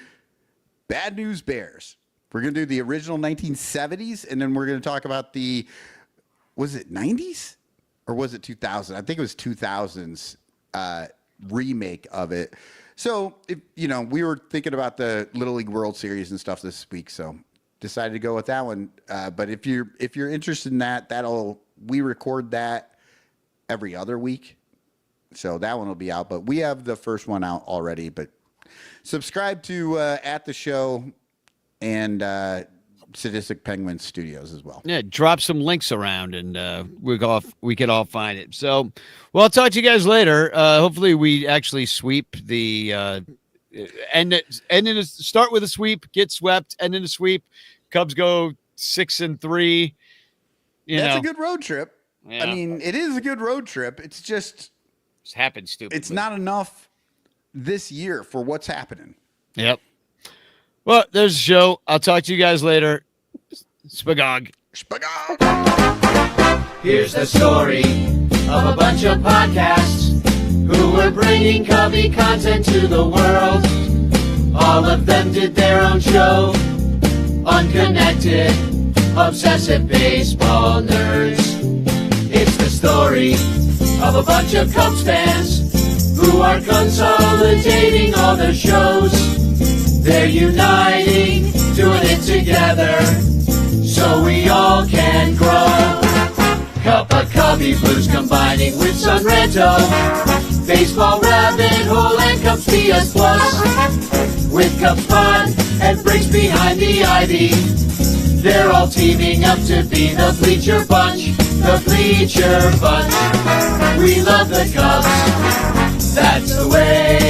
S4: Bad News Bears. We're going to do the original 1970s, and then we're going to talk about was it 90s or was it 2000? I think it was 2000s remake of it. So, we were thinking about the Little League World Series and stuff this week, so decided to go with that one. But if you're interested in that, we record that every other week, so that one will be out. But we have the first one out already. But subscribe to At the Show and Sadistic Penguin Studios as well.
S2: Yeah, drop some links around, and we can all find it. So, well, I'll talk to you guys later. Hopefully, we actually sweep the start with a sweep, get swept, end in a sweep. Cubs go 6-3.
S4: That's a good road trip.
S2: Yeah.
S4: I mean, it is a good road trip. It's just
S2: happened stupid.
S4: It's not enough this year for what's happening.
S2: Yep. Well, there's the show. I'll talk to you guys later. Spagog.
S1: Here's the story of a bunch of podcasts who were bringing Cubby content to the world. All of them did their own show. Unconnected, obsessive baseball nerds. It's the story of a bunch of Cubs fans who are consolidating all their shows. They're uniting, doing it together, so we all can grow. Cup of Cubby Blues combining with Sunranto, Baseball Rabbit Hole and Cubs PS Plus. With Cubs Pod and Briggs behind the ivy, they're all teaming up to be the Bleacher Bunch, the Bleacher Bunch. We love the Cubs, that's the way